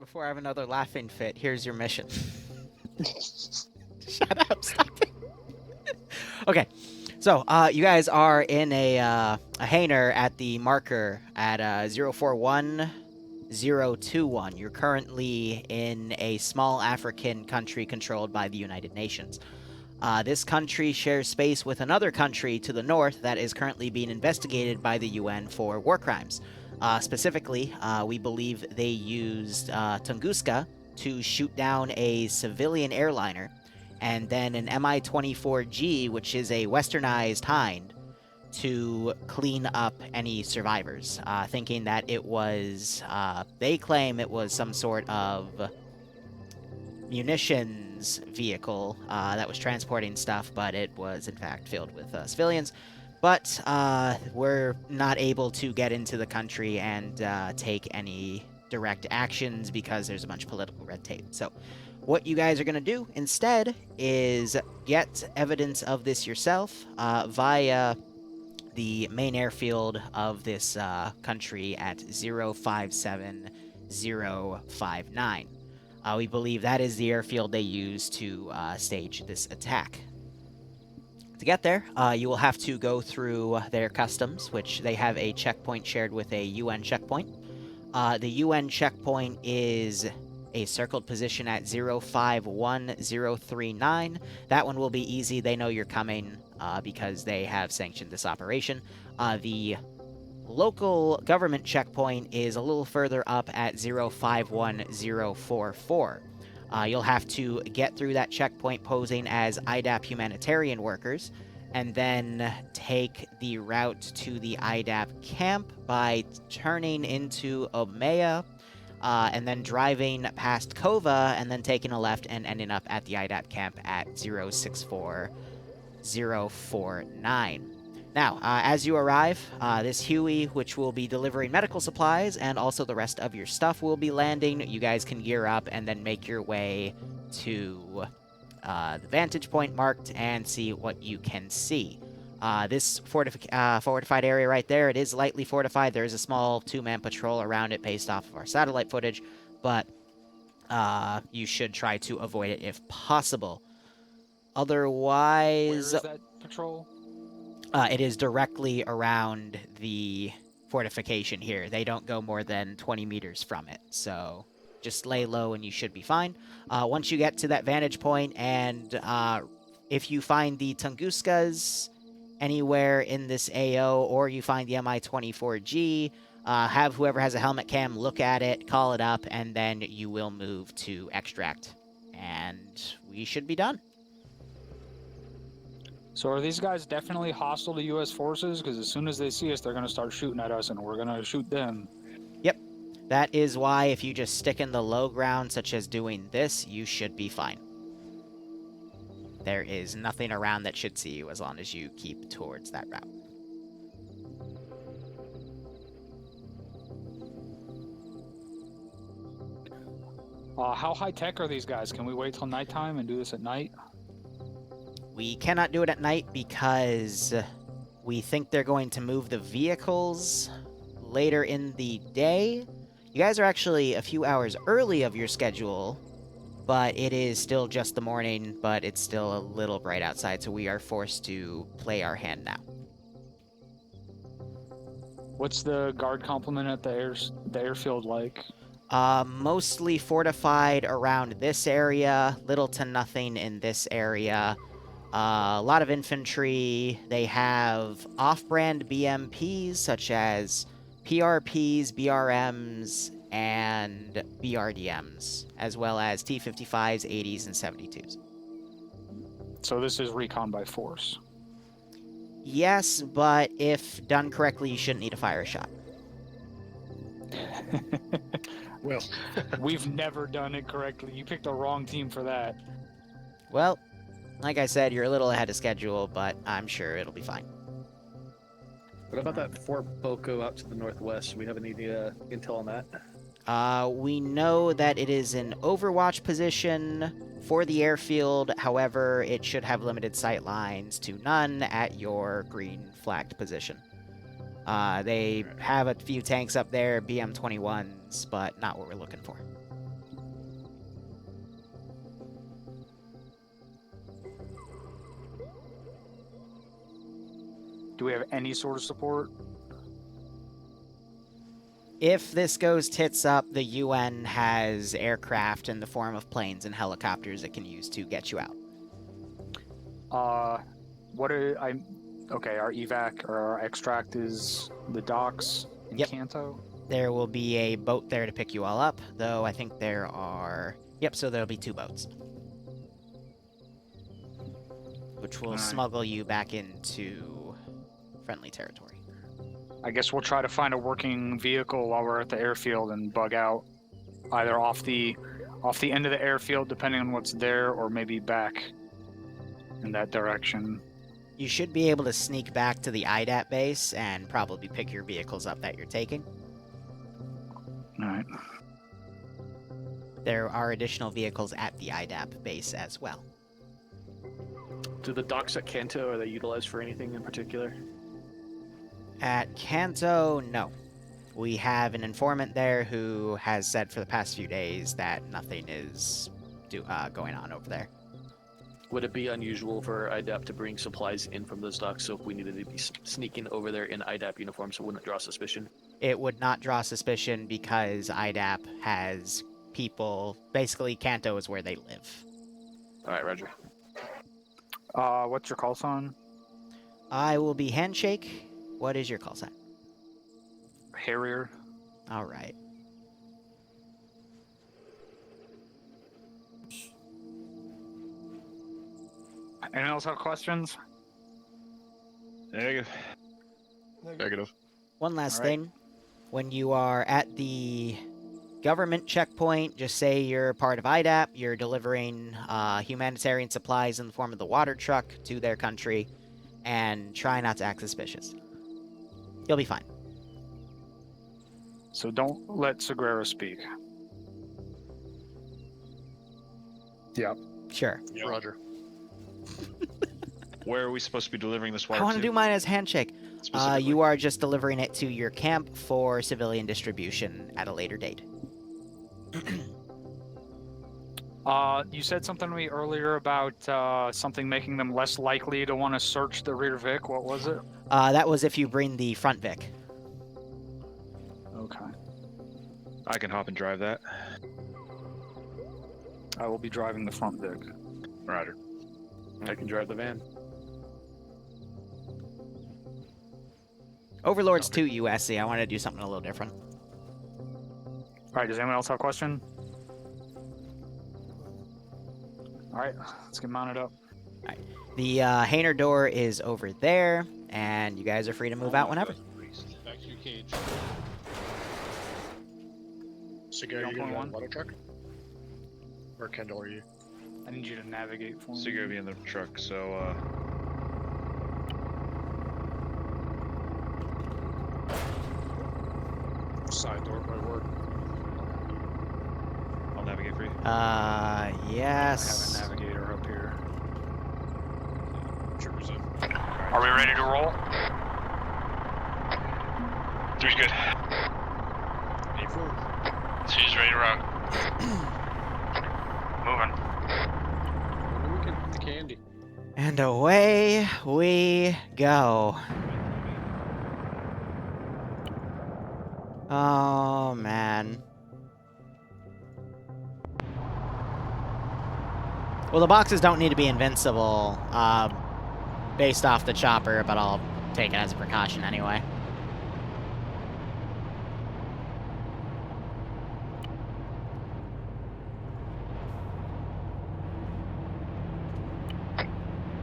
before I have another laughing fit, here's your mission. Shut up, stop it. Okay, so you guys are in a hangar at the marker at 041021. You're currently in a small African country controlled by the United Nations. This country shares space with another country to the north that is currently being investigated by the UN for war crimes. Specifically, we believe they used Tunguska to shoot down a civilian airliner, and then an Mi-24G, which is a westernized Hind, to clean up any survivors, thinking that it was, they claim it was some sort of munitions vehicle that was transporting stuff, but it was in fact filled with civilians. But we're not able to get into the country and take any direct actions because there's a bunch of political red tape. So what you guys are going to do instead is get evidence of this yourself via the main airfield of this country at 057059. We believe that is the airfield they use to stage this attack. To get there, you will have to go through their customs, which they have a checkpoint shared with a UN checkpoint. The UN checkpoint is a circled position at 051039. That one will be easy. They know you're coming because they have sanctioned this operation. The local government checkpoint is a little further up at 051044. You'll have to get through that checkpoint posing as IDAP humanitarian workers, and then take the route to the IDAP camp by turning into Omea, and then driving past Kova, and then taking a left and ending up at the IDAP camp at 064049. Now, as you arrive, this Huey, which will be delivering medical supplies and also the rest of your stuff, will be landing. You guys can gear up and then make your way to the vantage point marked and see what you can see. This fortified area right there, it is lightly fortified. There is a small two-man patrol around it based off of our satellite footage, but you should try to avoid it if possible. Otherwise... Where is that patrol? It is directly around the fortification here. They don't go more than 20 meters from it, so just lay low and you should be fine. Once you get to that vantage point, and if you find the Tunguskas anywhere in this AO, or you find the Mi-24G, have whoever has a helmet cam look at it, call it up, and then you will move to extract. And we should be done. So are these guys definitely hostile to U.S. forces? Because as soon as they see us, they're going to start shooting at us, and we're going to shoot them. Yep. That is why if you just stick in the low ground, such as doing this, you should be fine. There is nothing around that should see you as long as you keep towards that route. How high-tech are these guys? Can we wait till nighttime and do this at night? We cannot do it at night because we think they're going to move the vehicles later in the day. You guys are actually a few hours early of your schedule, but it is still just the morning, but it's still a little bright outside, so we are forced to play our hand now. What's the guard complement at the airfield like? Mostly fortified around this area, little to nothing in this area. A lot of infantry. They have off-brand BMPs such as PRPs, BRMs, and BRDMs, as well as T-55s, 80s, and 72s. So this is recon by force? Yes, but if done correctly, you shouldn't need to fire a shot. Well, we've never done it correctly. You picked the wrong team for that. Well, like I said, you're a little ahead of schedule, but I'm sure it'll be fine. what about that Fort Boko out to the northwest? Do we have any intel on that? We know that it is an overwatch position for the airfield. However, it should have limited sight lines to none at your green flagged position. They have a few tanks up there, BM-21s, but not what we're looking for. Do we have any sort of support? If this goes tits up, the UN has aircraft in the form of planes and helicopters it can use to get you out. Okay, our evac or our extract is the docks in Yep. Kanto. There will be a boat there to pick you all up, though I think there are... Yep, so there'll be 2 boats. Which will Alright. smuggle you back into friendly territory. I guess we'll try to find a working vehicle while we're at the airfield and bug out, either off the end of the airfield, depending on what's there, or maybe back in that direction. You should be able to sneak back to the IDAP base and probably pick your vehicles up that you're taking. All right. There are additional vehicles at the IDAP base as well. Do the docks at Kanto, are they utilized for anything in particular? At Kanto, no. We have an informant there who has said for the past few days that nothing is going on over there. Would it be unusual for IDAP to bring supplies in from those docks, so if we needed to be sneaking over there in IDAP uniforms, it wouldn't draw suspicion? It would not draw suspicion because IDAP has people... Basically, Kanto is where they live. Alright, roger. What's your call sign? I will be Handshake. What is your call sign? Harrier. All right. Anyone else have questions? Negative. Negative. One last All right. thing. When you are at the government checkpoint, just say you're part of IDAP, you're delivering humanitarian supplies in the form of the water truck to their country, and try not to act suspicious. You'll be fine. So don't let Sagrera speak. Yep. Sure. Yep. Roger. Where are we supposed to be delivering this water I want to do mine as Handshake. specifically? You are just delivering it to your camp for civilian distribution at a later date. You said something to me earlier about something making them less likely to want to search the rear Vic. What was it? That was if you bring the front Vic. Okay. I can hop and drive that. I will be driving the front Vic. Roger. I can drive the van. Overlord's 2 USC. I wanted to do something a little different. All right. Does anyone else have a question? All right. Let's get mounted up. The Hainer door is over there, and you guys are free to move out whenever. Back to your cage. Cigar, Cigar, you you gonna gonna want water truck? Or Kendall, are you? I need you to navigate for me. So you're gonna be in the truck, so Side door might work. I'll navigate for you. Yes. I have a navigator up here. Triggers in. Are we ready to roll? 3's good. Aim forward. 2's ready to rock. Moving. Maybe we can the candy. And away we go. Oh, man. Well, the boxes don't need to be invincible, based off the chopper, but I'll take it as a precaution anyway.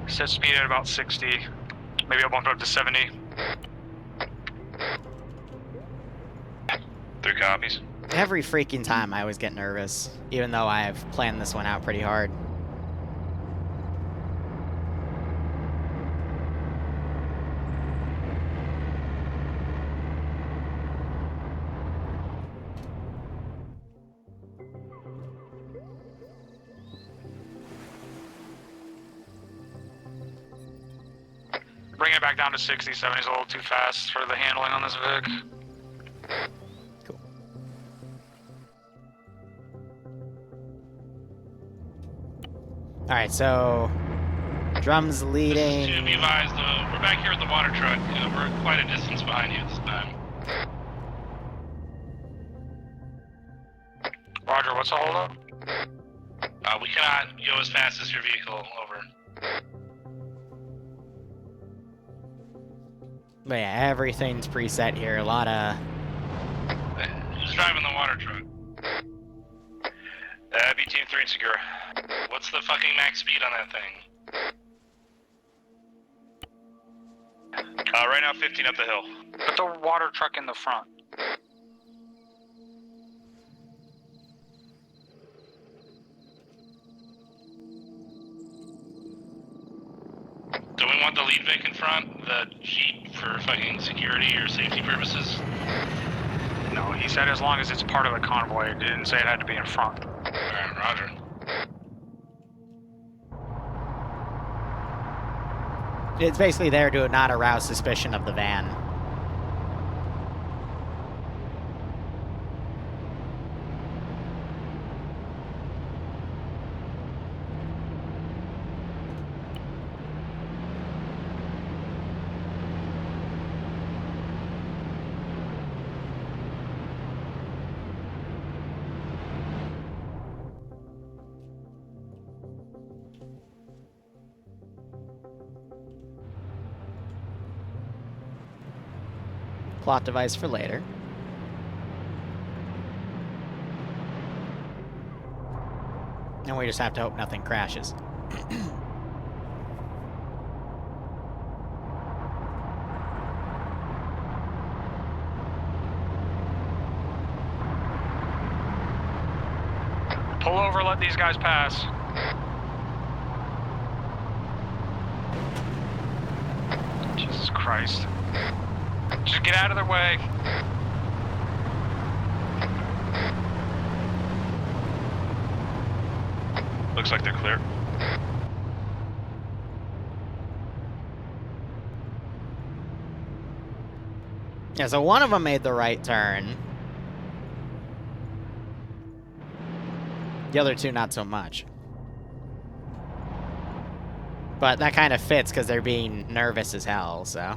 Set speed at about 60. Maybe I'll bump it up to 70. 3 copies. Every freaking time I always get nervous, even though I've planned this one out pretty hard. Bring it back down to 60. 70 is a little too fast for the handling on this Vic. Cool. Alright, so... Drums leading... To be advised, back here with the water truck. We're quite a distance behind you this time. Roger, what's the holdup? We cannot go as fast as your vehicle. Over. But yeah, everything's preset here. A lot of... Who's driving the water truck? That'd be Team 3 and Segura. What's the fucking max speed on that thing? Right now, 15 up the hill. Put the water truck in the front. Do we want the lead Vic in front? The Jeep for fucking security or safety purposes? No, he said as long as it's part of the convoy. It didn't say it had to be in front. Alright, roger. It's basically there to not arouse suspicion of the van. Plot device for later. And we just have to hope nothing crashes. Pull over, let these guys pass. Jesus Christ. Just get out of their way. Looks like they're clear. Yeah, so one of them made the right turn. The other two, not so much. But that kind of fits because they're being nervous as hell, so...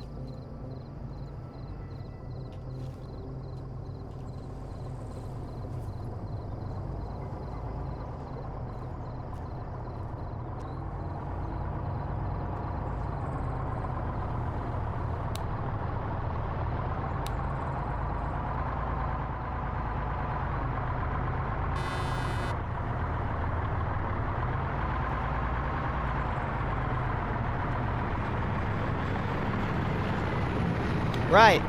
Right.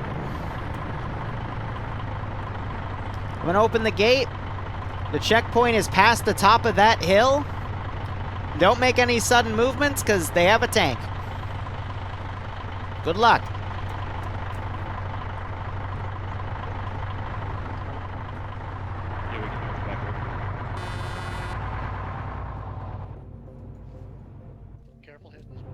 I'm gonna open the gate. The checkpoint is past the top of that hill. Don't make any sudden movements, because they have a tank. Good luck. Yeah, we can move back over. Careful hitting this bridge.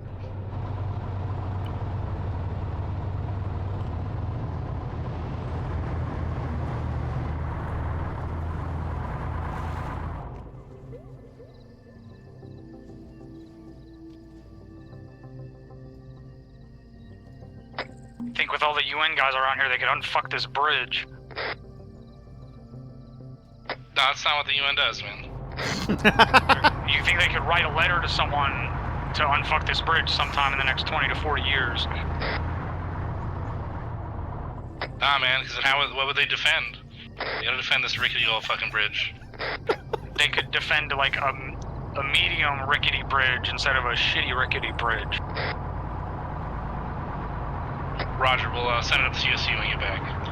I think with all the UN guys around here, they could unfuck this bridge. No, that's not what the UN does, man. You think they could write a letter to someone to unfuck this bridge sometime in the next 20 to 40 years? Nah, man, because what would they defend? You gotta defend this rickety old fucking bridge. They could defend like a medium rickety bridge instead of a shitty rickety bridge. Roger, we'll send it up to CSC when you get back.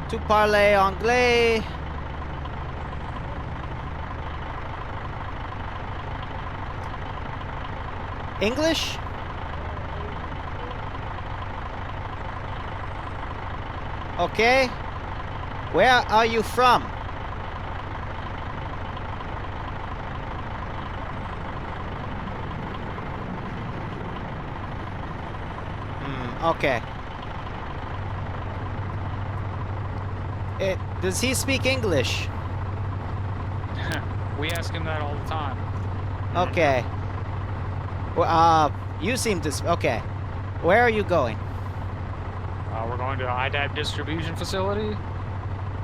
Tu parles anglais? English? Okay. Where are you from? Okay. Does he speak English? We ask him that all the time. Okay. Well, you seem to... Okay. Where are you going? We're going to IDAP distribution facility.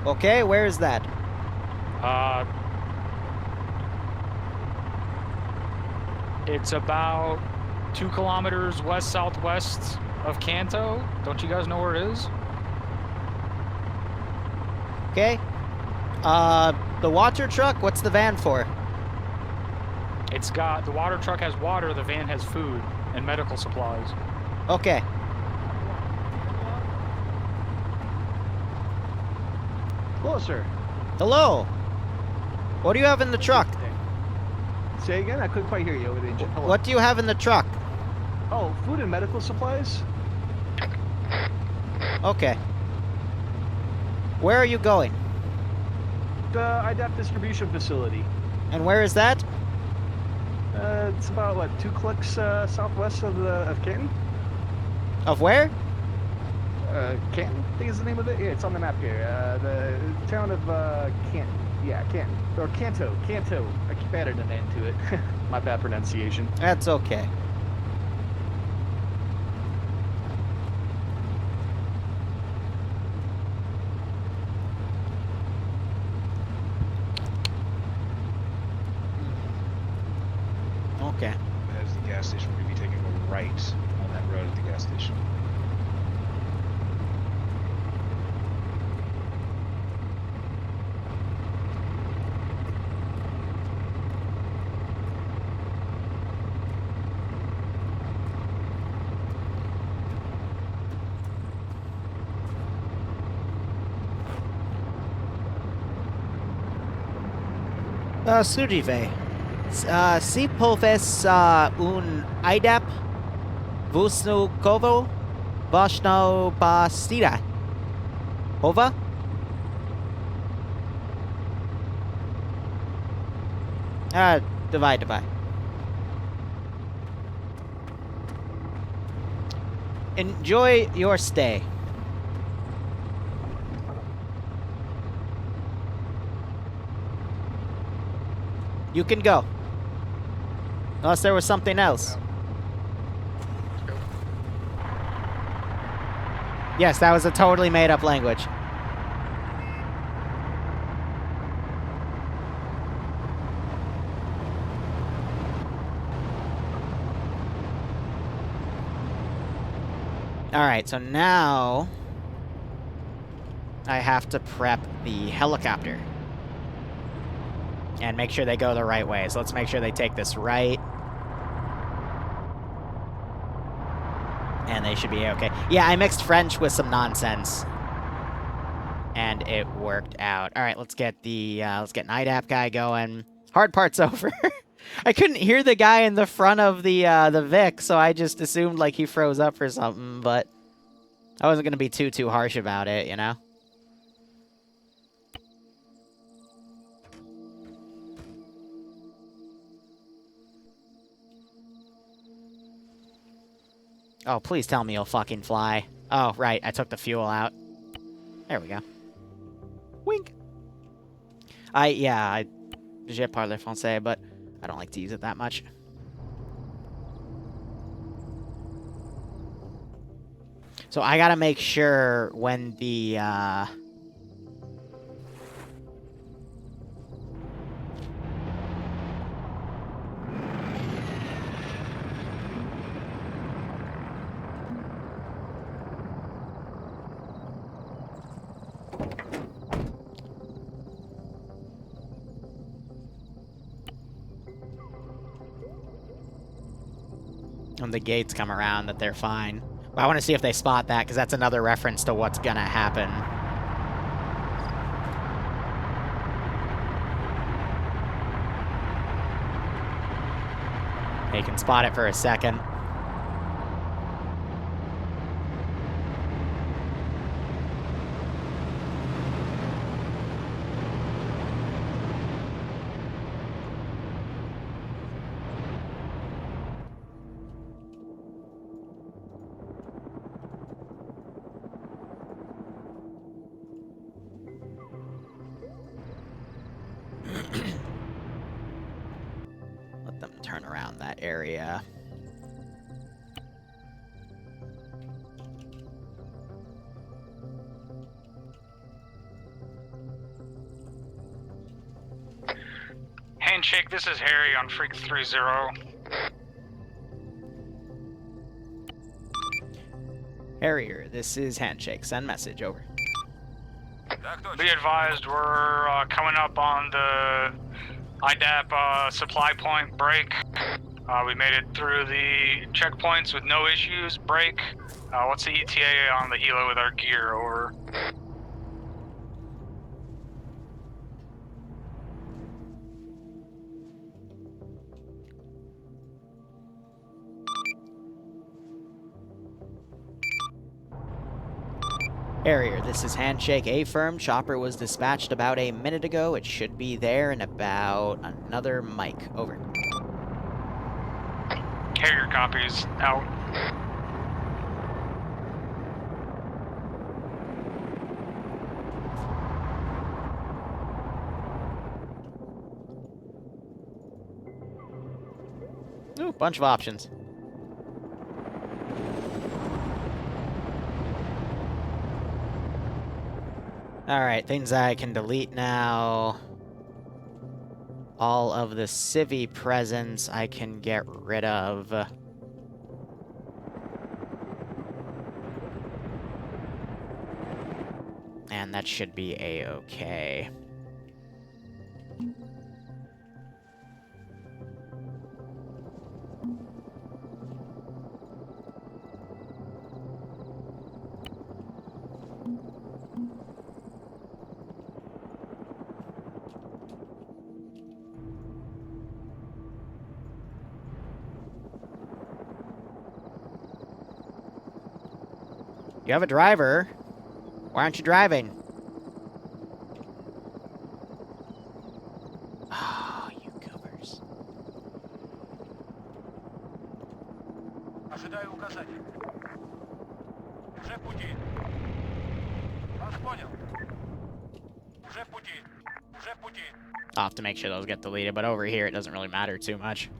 Okay, where is that? It's about 2 kilometers west-southwest of Kanto. Don't you guys know where it is? Okay. The water truck? What's the van for? It's got... The water truck has water, the van has food and medical supplies. Okay. Hello, sir. Hello. What do you have in the truck? Say again? I couldn't quite hear you over the engine. Hello. What do you have in the truck? Oh, food and medical supplies? Okay. Where are you going? The IDAP distribution facility. And where is that? It's about, what, 2 clicks southwest of Canton? Of where? Canton, I think is the name of it. Yeah, it's on the map here. The town of Canton. Yeah, Canton. Or Kanto. Kanto. I keep adding an N to it. My bad pronunciation. That's okay. Okay. As the gas station, we're going to be taking a right on that road at the gas station. Surive. Si poves un IDAP Vusnukovo Vashno Bastida. Over? Divide. Enjoy your stay. You can go. Unless there was something else. Yes, that was a totally made-up language. Alright, so now I have to prep the helicopter. And make sure they go the right way. So let's make sure they take this right. And they should be okay. Yeah, I mixed French with some nonsense. And it worked out. Alright, let's get an IDAP guy going. Hard part's over. I couldn't hear the guy in the front of the Vic, so I just assumed like he froze up or something, but I wasn't gonna be too harsh about it, you know? Oh, please tell me you'll fucking fly. Oh, right, I took the fuel out. There we go. Wink. Je parle français, but I don't like to use it that much. So I gotta make sure when the, when the gates come around, that they're fine. But I want to see if they spot that, because that's another reference to what's gonna happen. They can spot it for a second. around that area. Handshake, this is Harry on Freak 30. Harrier, this is Handshake. Send message, over. Be advised, we're coming up on the IDAP supply point break. We made it through the checkpoints with no issues. Break. What's the ETA on the helo with our gear? Over. Harrier, this is Handshake. A-firm. Chopper was dispatched about a minute ago. It should be there in about another mic. Over. Carrier copies. Out. Ooh, bunch of options. Alright, things I can delete now. All of the civvy presence I can get rid of. And that should be a-okay. You have a driver. Why aren't you driving? Oh, you goobers. Ожидаю указаний. Уже в пути. Вас понял. Уже в пути. Уже в пути. I'll have to make sure those get deleted, but over here it doesn't really matter too much.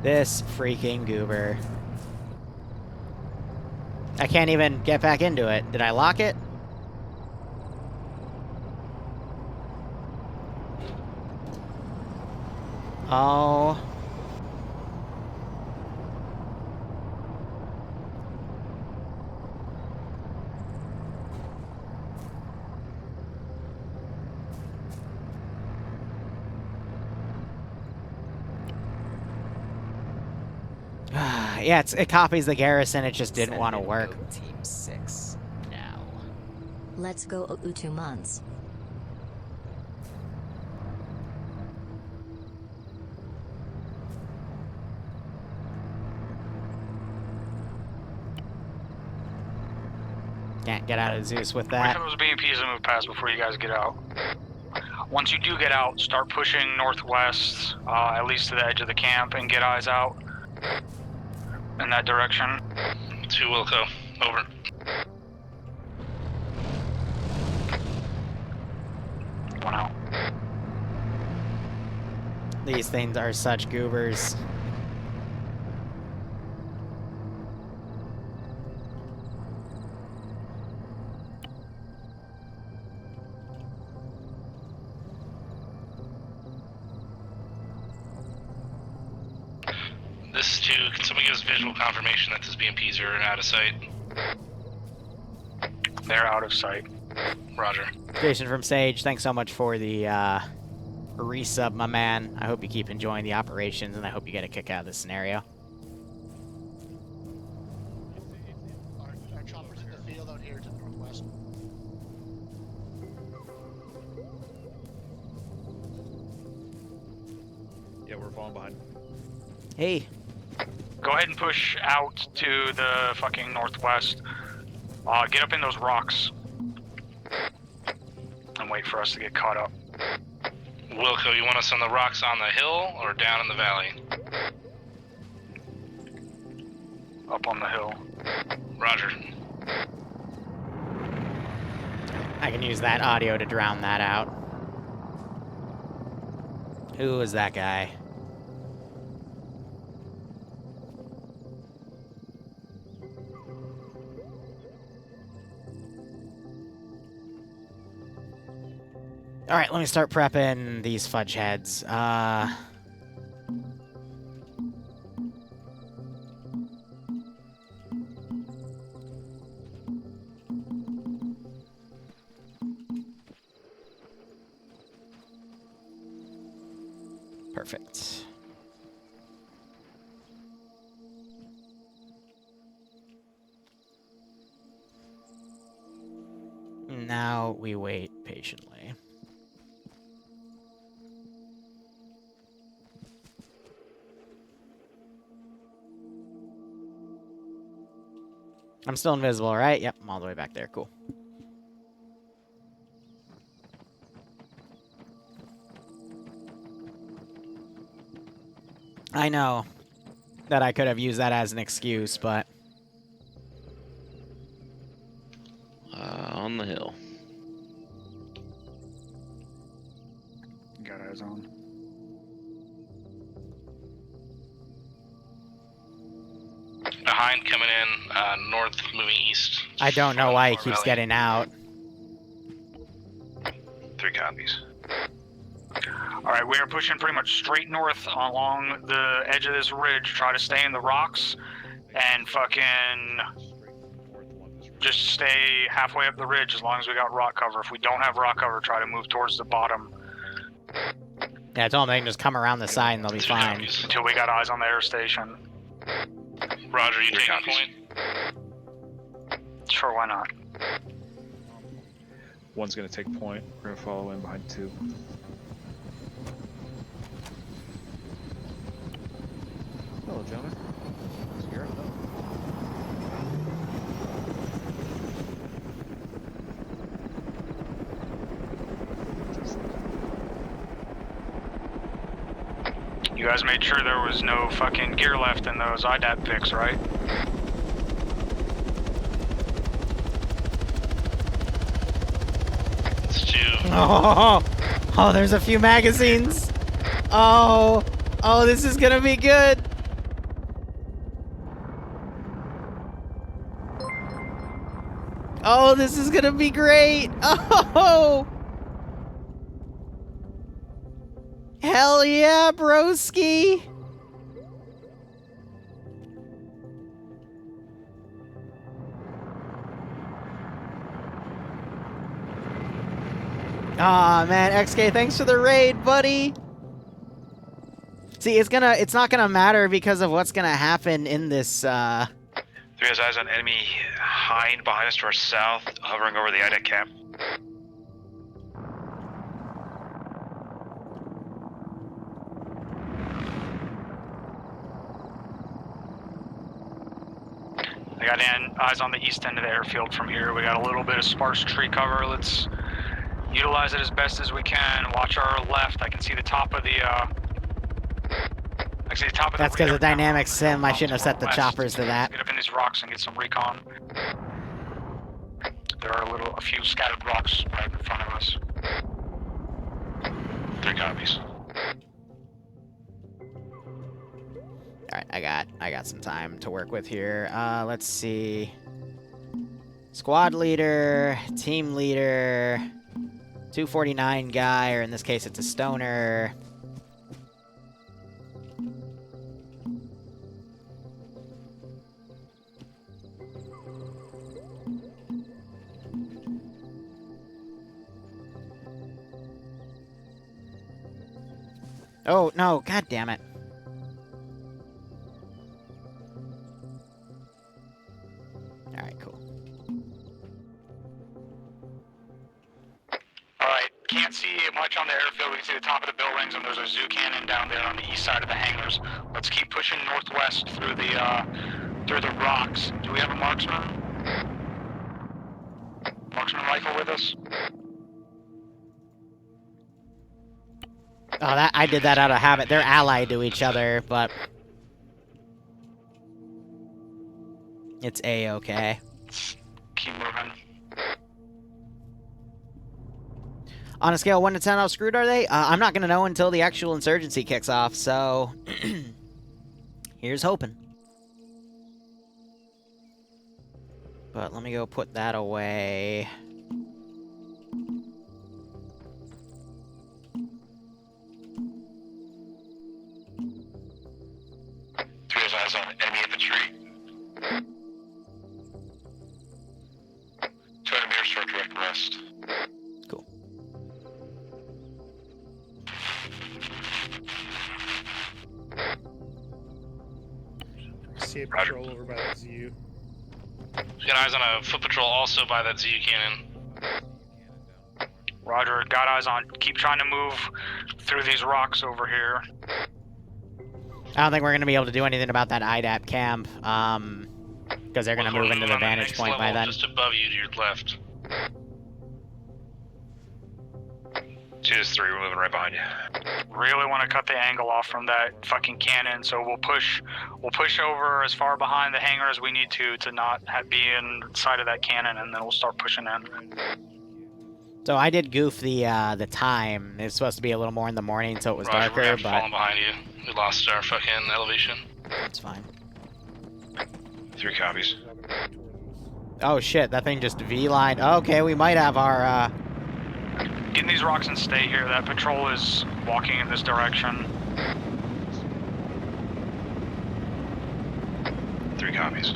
This freaking goober. I can't even get back into it. Did I lock it? Oh. Yeah, it copies the garrison, it just didn't want to work. Team 6 now. Let's go 2 months. Can't get out of Zeus with Wait that. for those BMPs to move past before you guys get out. Once you do get out, start pushing northwest, at least to the edge of the camp, and get eyes out in that direction. 2 Wilco. Over. One out. These things are such goobers. This is 2. Can somebody give us visual confirmation that these BMPs are out of sight? They're out of sight. Roger. Jason from Sage, thanks so much for the resub, my man. I hope you keep enjoying the operations, and I hope you get a kick out of this scenario. Our choppers in the field out here to the northwest. Yeah, we're falling behind. Hey. Go ahead and push out to the fucking northwest. Get up in those rocks. And wait for us to get caught up. Wilco, you want us on the rocks on the hill or down in the valley? Up on the hill. Roger. I can use that audio to drown that out. Who is that guy? Alright, let me start prepping these fudge heads. Perfect. Now we wait patiently. I'm still invisible, right? Yep, I'm all the way back there. Cool. I know that I could have used that as an excuse, but... On the hill. Got eyes on. Behind coming in, north moving east. I don't know why he keeps Valley. getting out. 3 copies. Alright, we are pushing pretty much straight north along the edge of this ridge. Try to stay in the rocks and fucking just stay halfway up the ridge as long as we got rock cover. If we don't have rock cover, try to move towards the bottom. Yeah, I told him they can just come around the side and they'll be fine. Until we got eyes on the air station. Roger, you taking copies. point? Sure, why not? One's gonna take point. We're gonna follow in behind 2. Hello, gentlemen. Here, hello. You guys made sure there was no fucking gear left in those IDAP picks, right? It's 2. Oh, there's a few magazines. Oh, this is gonna be good. Oh, this is gonna be great. Oh, hell yeah, broski. Aw, man, XK, thanks for the raid, buddy. See, it's not gonna matter because of what's gonna happen in this, 3 has eyes on enemy hind behind us to our south, hovering over the IDAP camp. I got eyes on the east end of the airfield from here. We got a little bit of sparse tree cover. Let's utilize it as best as we can. Watch our left. I can see the top of the, That's because of dynamic sim. I shouldn't have set the West. choppers to that. Get up in these rocks and get some recon. There are a few scattered rocks right in front of us. 3 copies. Alright, I got some time to work with here. Let's see. Squad leader, team leader, 249 guy, or in this case it's a stoner. Oh, no, god damn it. Alright, cool. Alright, can't see much on the airfield. We can see the top top of the buildings, and there's a zoo cannon down there on the east side of the hangars. Let's keep pushing northwest through the rocks. Do we have a marksman? Marksman rifle with us? Oh, that I did that out of habit. They're allied to each other, but it's A-okay. Keep moving. On a scale of 1 to 10, how screwed are they? I'm not gonna know until the actual insurgency kicks off, so here's hoping. But let me go put that away. Three eyes on enemy infantry. 200 meters for direct west. Cool. See a patrol over by the ZU. We got eyes on a foot patrol also by that ZU cannon. Roger, got eyes on. Keep trying to move through these rocks over here. I don't think we're gonna be able to do anything about that IDAP camp, because they're gonna move into the vantage point by then. Just above you to your left. 2-3, we're moving right behind you. Really want to cut the angle off from that fucking cannon, so we'll push over as far behind the hangar as we need to not be in sight of that cannon, and then we'll start pushing in. So I did goof the time. It's supposed to be a little more in the morning, so it was Roger, darker, we're but falling behind you. We lost our fucking elevation. that's fine. 3 copies. Oh shit, that thing just V-lined. Okay, we might have our, Get in these rocks and stay here. That patrol is walking in this direction. 3 copies.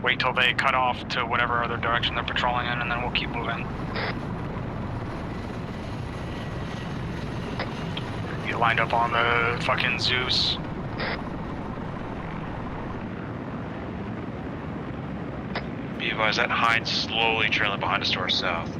Wait till they cut off to whatever other direction they're patrolling in, and then we'll keep moving. Get lined up on the fucking Zeus. Be advised, that Hind slowly trailing behind us to our south.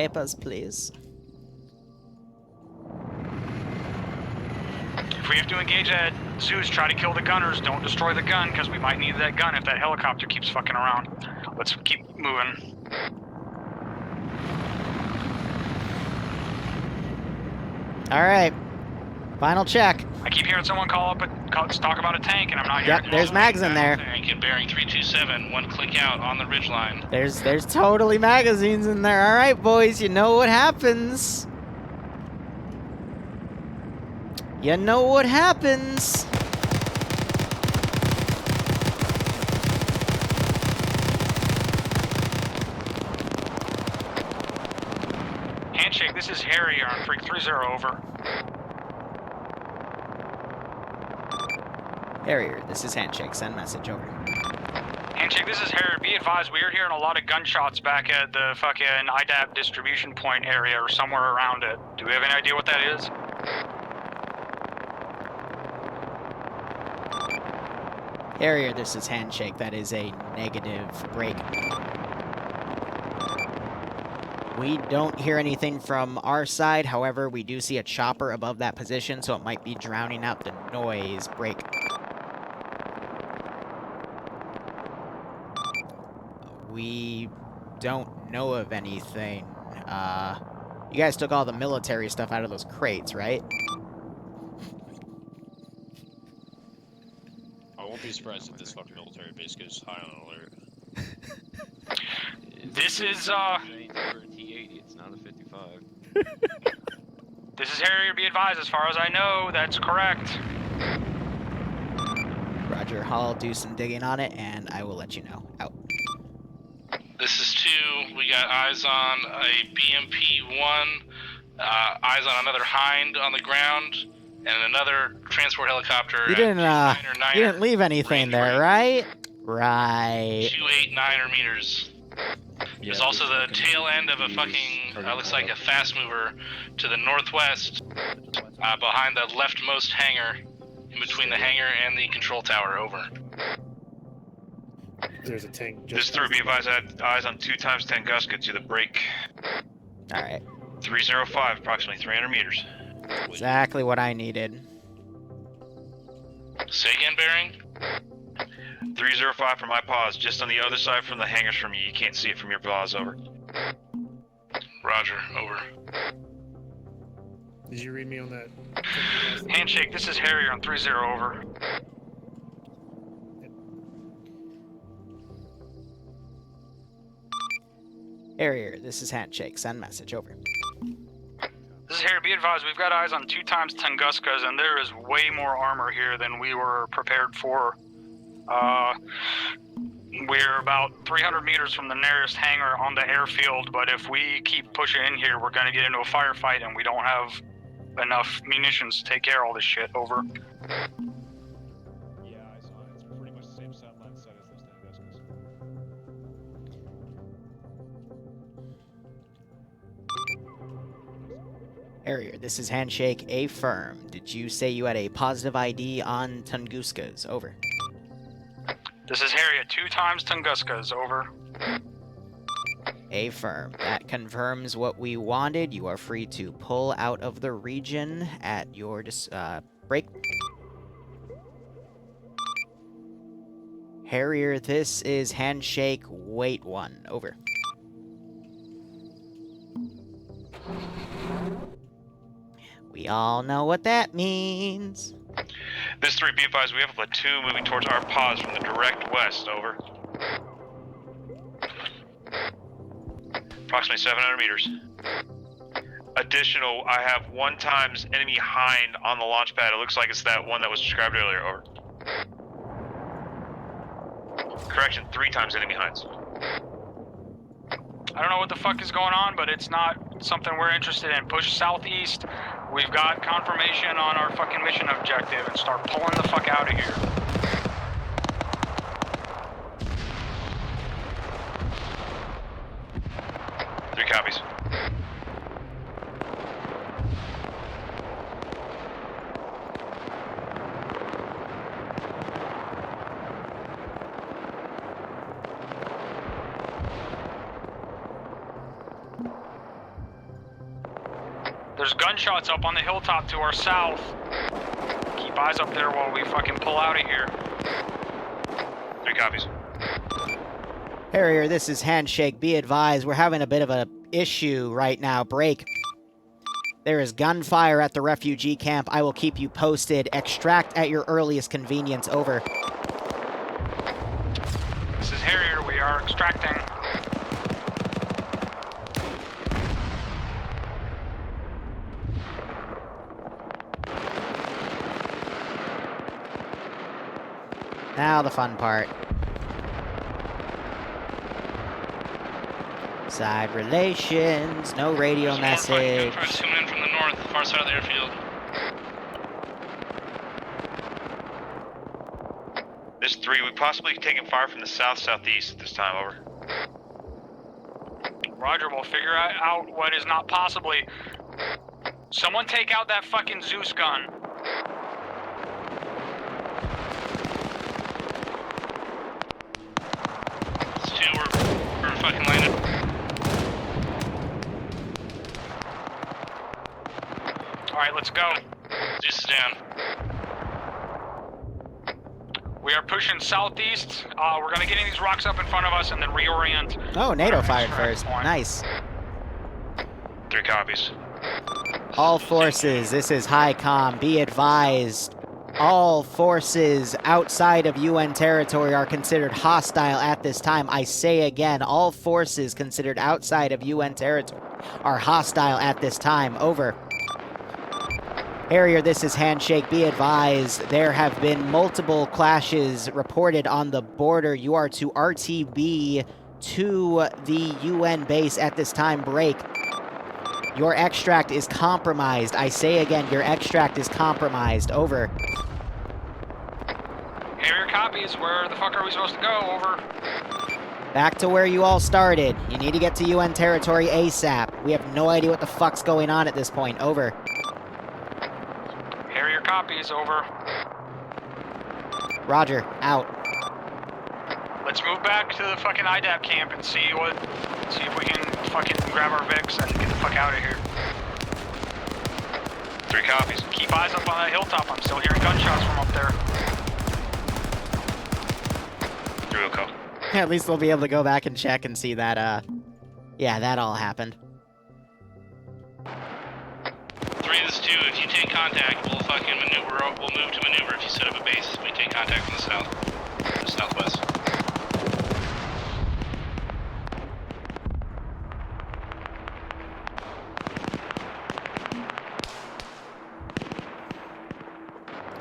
papers, please. If we have to engage at Zeus, try to kill the gunners. Don't destroy the gun, because we might need that gun if that helicopter keeps fucking around. Let's keep moving. Alright. Final check. I keep hearing someone talk about a tank, and I'm not hearing. Yep, there's mags in there. Tank at bearing 327, 1 click out on the ridgeline. There's totally magazines in there. Alright, boys, you know what happens. You know what happens. Handshake, this is Harry on Freak 30, over. Harrier, this is Handshake. Send message, over. Handshake, this is Harry. Be advised, we are hearing a lot of gunshots back at the fucking IDAP distribution point area or somewhere around it. Do we have any idea what that is? Harrier, this is Handshake. That is a negative break. We don't hear anything from our side. However, we do see a chopper above that position, so it might be drowning out the noise. Break. We don't know of anything. You guys took all the military stuff out of those crates, right? I won't be surprised if this fucking military base goes high on alert. This is, T80, it's not a 55. This is Harrier, be advised, as far as I know, that's correct. Roger, I'll do some digging on it, and I will let you know. Out. This is 2. We got eyes on a BMP-1, eyes on another Hind on the ground, and another transport helicopter. You didn't leave anything there, right? Right. 289er meters. There's also the tail end of a fucking, looks like a fast mover to the northwest, behind the leftmost hangar, in between the hangar and the control tower, over. There's a tank. This 3, be advised, I had eyes on 2 times Tunguska to the break. Alright. 305, approximately 300 meters. Exactly what I needed. Say again, bearing? 305 from my pause, just on the other side from the hangars from you. You can't see it from your pause, over. Roger, over. Did you read me on that? Handshake, this is Harrier on 30, over. Harrier, this is Handshake. Send message, over. This is Harrier, be advised, we've got eyes on 2 times Tunguskas, and there is way more armor here than we were prepared for. We're about 300 meters from the nearest hangar on the airfield, but if we keep pushing in here, we're gonna get into a firefight, and we don't have enough munitions to take care of all this shit, over. Yeah, I saw it. It's pretty much the same set as those Tunguskas. Harrier, this is Handshake. Affirm. Did you say you had a positive ID on Tunguskas? Over. This is Harrier, 2 times Tunguskas, over. Affirm. That confirms what we wanted. You are free to pull out of the region at your break. Harrier, this is Handshake. Wait 1. Over. We all know what that means. This 3, be advised, we have a platoon moving towards our pause from the direct west, over. Approximately 700 meters. Additional, I have 1 times enemy hind on the launch pad. It looks like it's that one that was described earlier, over. Correction, 3 times enemy hinds. I don't know what the fuck is going on, but it's not something we're interested in. Push southeast. We've got confirmation on our fucking mission objective, and start pulling the fuck out of here. Three copies. There's gunshots up on the hilltop to our south. Keep eyes up there while we fucking pull out of here. 3 copies. Harrier, this is Handshake. Be advised, we're having a bit of an issue right now. Break. There is gunfire at the refugee camp. I will keep you posted. Extract at your earliest convenience. Over. This is Harrier. We are extracting. Now the fun part. Side relations, no radio message. Trying to tune in from the north, far side of the airfield. This 3, we possibly taking fire from the south-southeast at this time, over. Roger, we'll figure out what is not possibly. Someone take out that fucking Zeus gun. It's 2, we're fucking landed. Alright, let's go. Zeus is down. We are pushing southeast. We're gonna get in these rocks up in front of us and then reorient. Oh, NATO fired first. Nice. 3 copies. All forces, this is HICOM. Be advised, all forces outside of UN territory are considered hostile at this time. I say again, all forces considered outside of UN territory are hostile at this time. Over. Harrier, this is Handshake. Be advised, there have been multiple clashes reported on the border. You are to RTB to the UN base at this time. Break. Your extract is compromised. I say again, your extract is compromised. Over. Harrier copies. Where the fuck are we supposed to go? Over. Back to where you all started. You need to get to UN territory ASAP. We have no idea what the fuck's going on at this point. Over. Here are your copies. Over. Roger. Out. Let's move back to the fucking IDAP camp and see if we can fucking grab our Vicks and get the fuck out of here. 3 copies. Keep eyes up on that hilltop. I'm still hearing gunshots from up there. 3 will call. At least we'll be able to go back and check and see that, yeah, that all happened. 3, this is 2. If you take contact, we'll fucking maneuver. We'll move to maneuver if you set up a base. We take contact from the south, the southwest.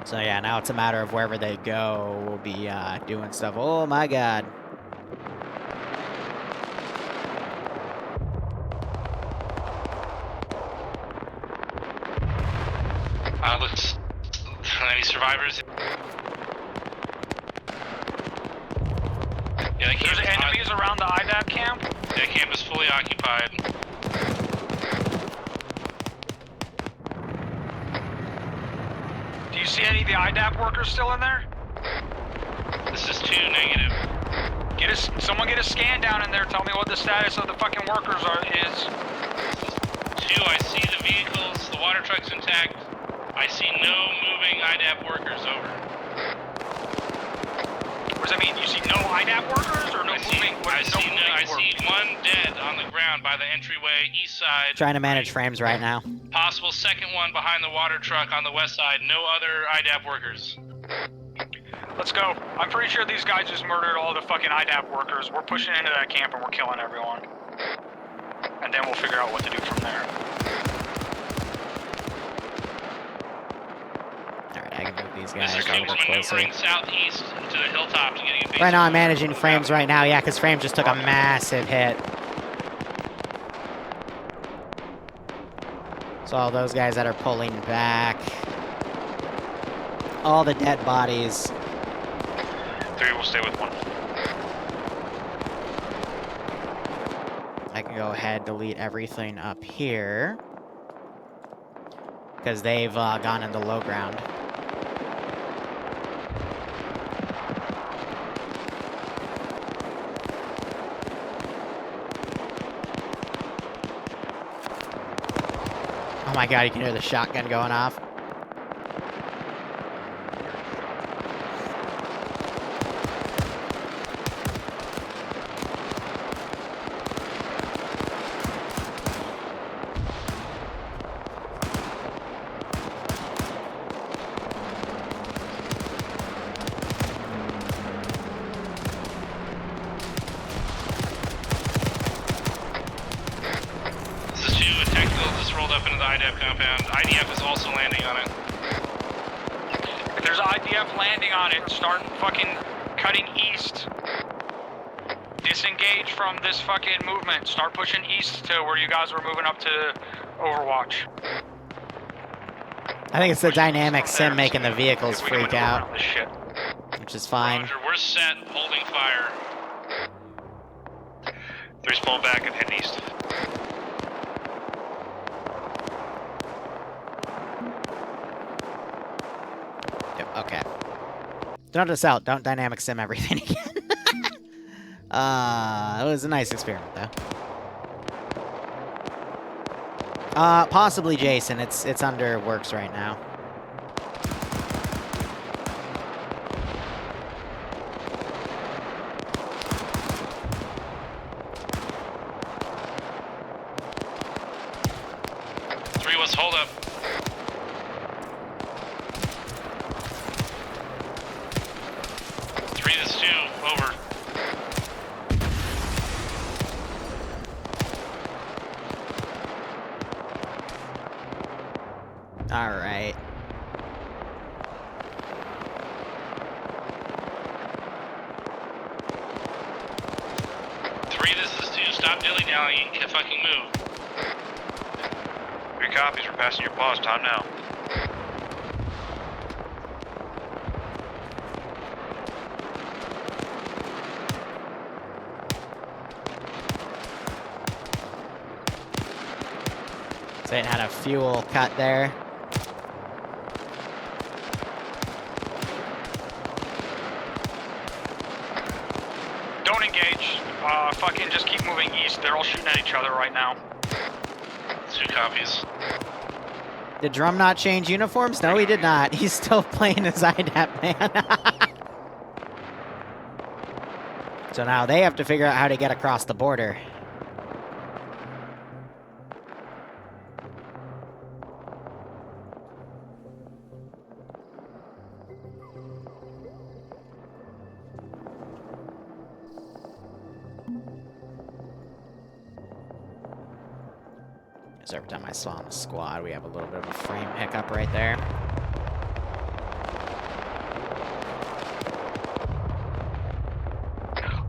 So yeah, now it's a matter of wherever they go, we'll be doing stuff. Oh my god. Let's... Any survivors? Yeah, There's enemies around the IDAP camp? That camp is fully occupied. Do you see any of the IDAP workers still in there? This is 2, negative. Someone get a scan down in there. Tell me what the status of the fucking workers is. 2, I see the vehicles. The water truck's intact. I see no moving IDAP workers. Over. What does that mean? You see no IDAP workers or no moving? I see 1 dead on the ground by the entryway east side. Trying to manage frames right now. Possible second one behind the water truck on the west side. No other IDAP workers. Let's go. I'm pretty sure these guys just murdered all the fucking IDAP workers. We're pushing into that camp and we're killing everyone. And then we'll figure out what to do from there. Alright, I can move these guys Mr. a little Cooper bit closer. maneuvering southeast to the hilltop to getting a base. Right now I'm managing frames right now, yeah, because frames just took a massive hit. So all those guys that are pulling back. All the dead bodies. 3 will stay with 1. I can go ahead, delete everything up here. Because they've gone into low ground. Oh my god, you can hear the shotgun going off. IDF is also landing on it. If there's IDF landing on it, start fucking cutting east. Disengage from this fucking movement. Start pushing east to where you guys were moving up to Overwatch. I think it's the dynamic sim making the vehicles freak out. Which is fine. Roger, we're set, holding fire. 3's pulling back and heading east. Okay. Don't just out. Don't dynamic sim everything again. It was a nice experiment, though. Possibly Jason. It's under works right now. Let's hold up. This is 2, over. All right. This is 2. Stop dilly-dallying. Fucking move. 3 copies. We're passing your pause. Time now. So it had a fuel cut there. Don't engage. Fucking just keep moving east. They're all shooting at each other right now. 2 copies. Did Drum not change uniforms? No, he did not. He's still playing as IDAP, man. So now they have to figure out how to get across the border. So every time I spawn the squad, we have a little bit of a frame hiccup right there.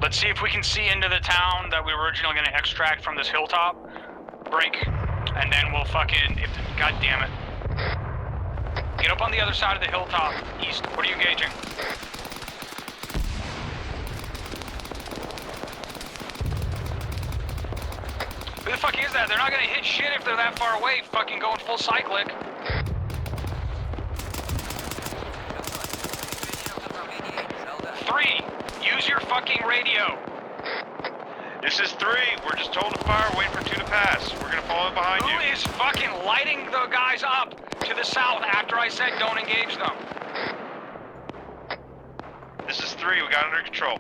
Let's see if we can see into the town that we were originally going to extract from this hilltop. Break. And then we'll fucking... God damn it. Get up on the other side of the hilltop, east. What are you gauging? Who the fuck is that? They're not gonna hit shit if they're that far away, fucking going full cyclic. Three, use your fucking radio. This is 3. We're just holding fire, waiting for 2 to pass. We're gonna fall in behind you. Who is fucking lighting the guys up to the south after I said don't engage them? This is 3. We got it under control.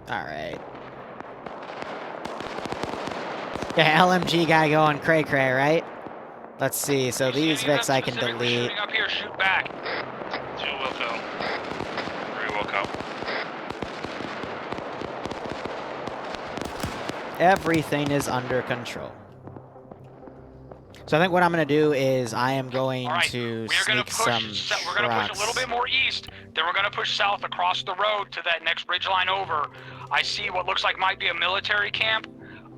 Alright. Yeah, LMG guy going cray-cray, right? Let's see, so these Vics I can delete. Shooting up here, shoot back. 2 will go. 3 will come. Everything is under control. So I think what I'm going to do is I am going to sneak some We're going to push a little bit more east, then we're going to push south across the road to that next ridgeline over. I see what looks like might be a military camp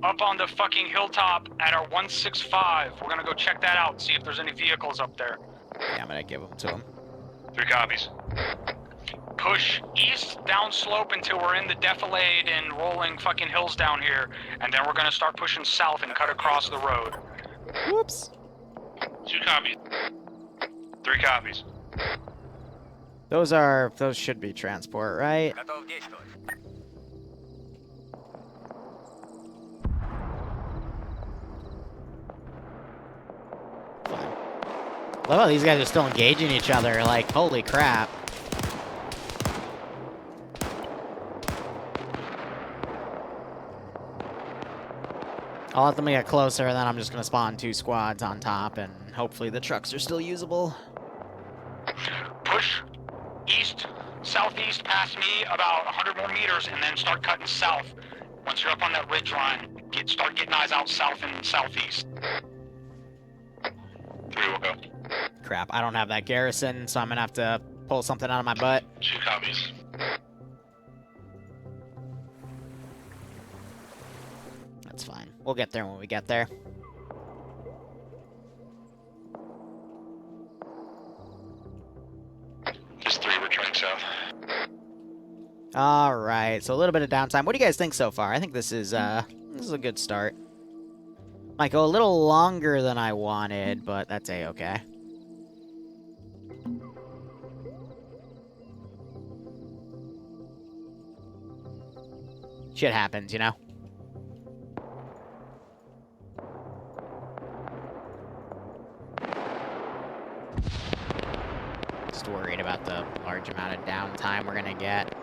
up on the fucking hilltop at our 165. We're going to go check that out and see if there's any vehicles up there. Yeah, I'm going to give them to him. 3 copies. Push east down slope until we're in the defilade and rolling fucking hills down here, and then we're going to start pushing south and cut across the road. Whoops. 2 copies. 3 copies. Those should be transport, right? Fine. Love how these guys are still engaging each other, like, holy crap. I'll let them get closer, and then I'm just going to spawn 2 squads on top, and hopefully the trucks are still usable. Push east, southeast past me about 100 more meters, and then start cutting south. Once you're up on that ridge line, start getting eyes out south and southeast. 3 will go. Crap, I don't have that garrison, so I'm going to have to pull something out of my butt. 2 copies. That's fine. We'll get there when we get there. Just 3, we're trying south. Alright, so a little bit of downtime. What do you guys think so far? I think this is a good start. Might go a little longer than I wanted, but that's a-okay. Shit happens, you know? Just worried about the large amount of downtime we're gonna get.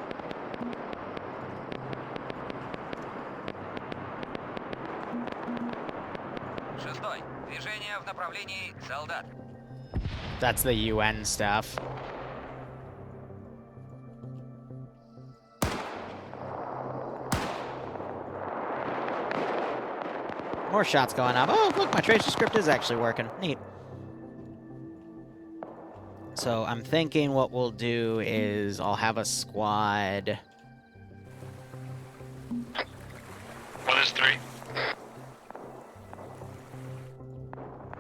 That's the UN stuff. More shots going up. Oh, look, my tracer script is actually working. Neat. So I'm thinking what we'll do is I'll have a squad. 1 is 3.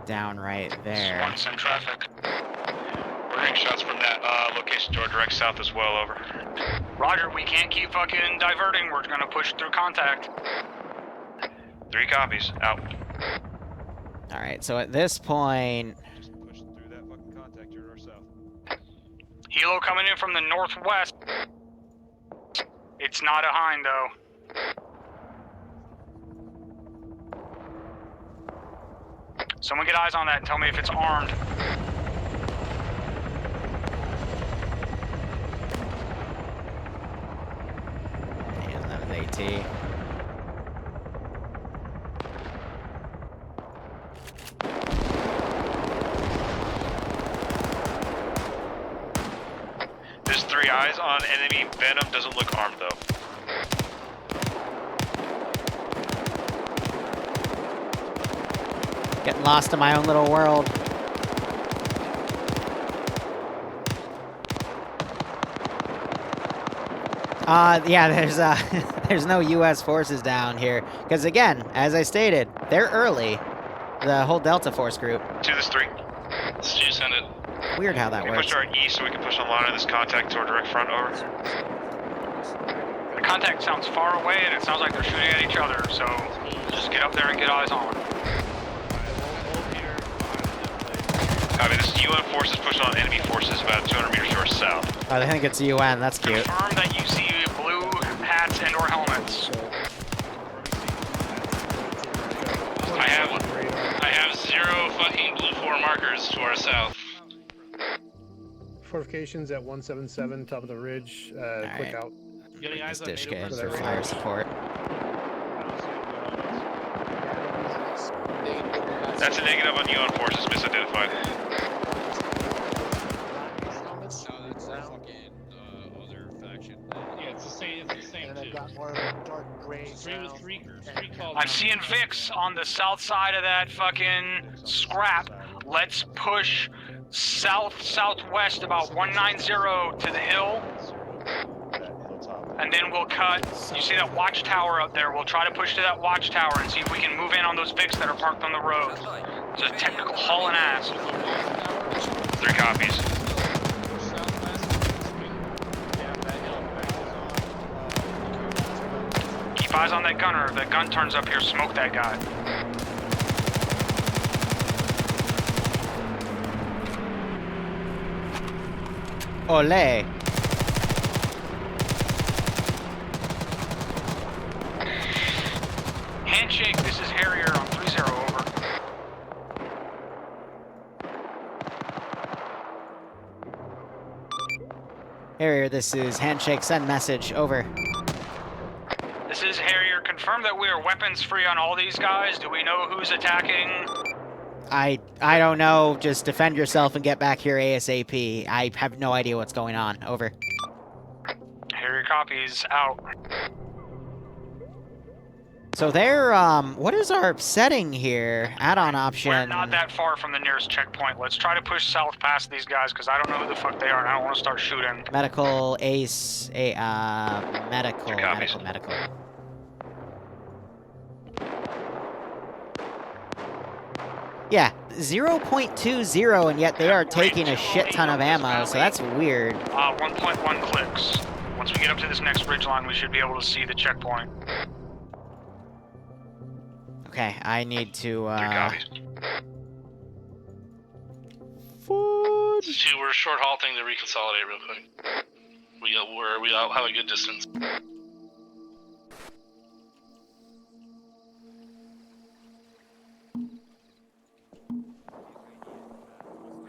Down right there. One's in traffic. We're getting shots from that location to our direct south as well, over. Roger, we can't keep fucking diverting. We're gonna push through contact. 3 copies. Out. All right, so at this point, Just pushing through that fucking contact. You're north south. Helo coming in from the northwest. It's not a Hind, though. Someone get eyes on that and tell me if it's armed. damn, that was AT. There's 3 eyes on enemy. Venom doesn't look armed though. Getting lost in my own little world. Yeah, there's there's no U.S. forces down here because again, as I stated, they're early. The whole Delta Force group. 2, there's 3. Stu, send it. Weird how that We works. push our east so we can push on line of this contact to our direct front. Over. The contact sounds far away and it sounds like they're shooting at each other, so just get up there and get eyes on. Copy. This is UN forces pushing on enemy forces about 200 meters to our south. I think it's UN. That's cute. Confirm that you see blue hats and or helmets. I have 0 fucking blue 4 markers to our south. Fortifications at 177, top of the ridge. Quick right. out. This dish kit for fire support. That's a negative on UN forces, misidentified. No, that's the fucking other faction. Yeah, it's the same. It's the same. And I've too. got more dark gray. Three calls. I'm seeing Vix on the south side of that fucking scrap. Let's push south-southwest about 190 to the hill. And then we'll cut. You see that watchtower up there? We'll try to push to that watchtower and see if we can move in on those Vics that are parked on the road. It's a technical hauling ass. 3 copies. Keep eyes on that gunner. If that gun turns up here, smoke that guy. Ole. Handshake, this is Harrier on 30, over. Harrier, this is handshake, send message, over. This is Harrier. Confirm that we are weapons free on all these guys. Do we know who's attacking? I don't know, just defend yourself and get back here ASAP. I have no idea what's going on, over. Harrier copies, out. So they're, what is our setting here? Add-on option. We're not that far from the nearest checkpoint. Let's try to push south past these guys, because I don't know who the fuck they are, and I don't want to start shooting. Medical, ace, medical. Yeah, 0.20, and yet they are taking a shit ton of ammo, so that's weird. 1.1 clicks. Once we get up to this next ridgeline, we should be able to see the checkpoint. Okay, I need to, 3 copies. Stu, we're short halting to reconsolidate real quick. We all have a good distance.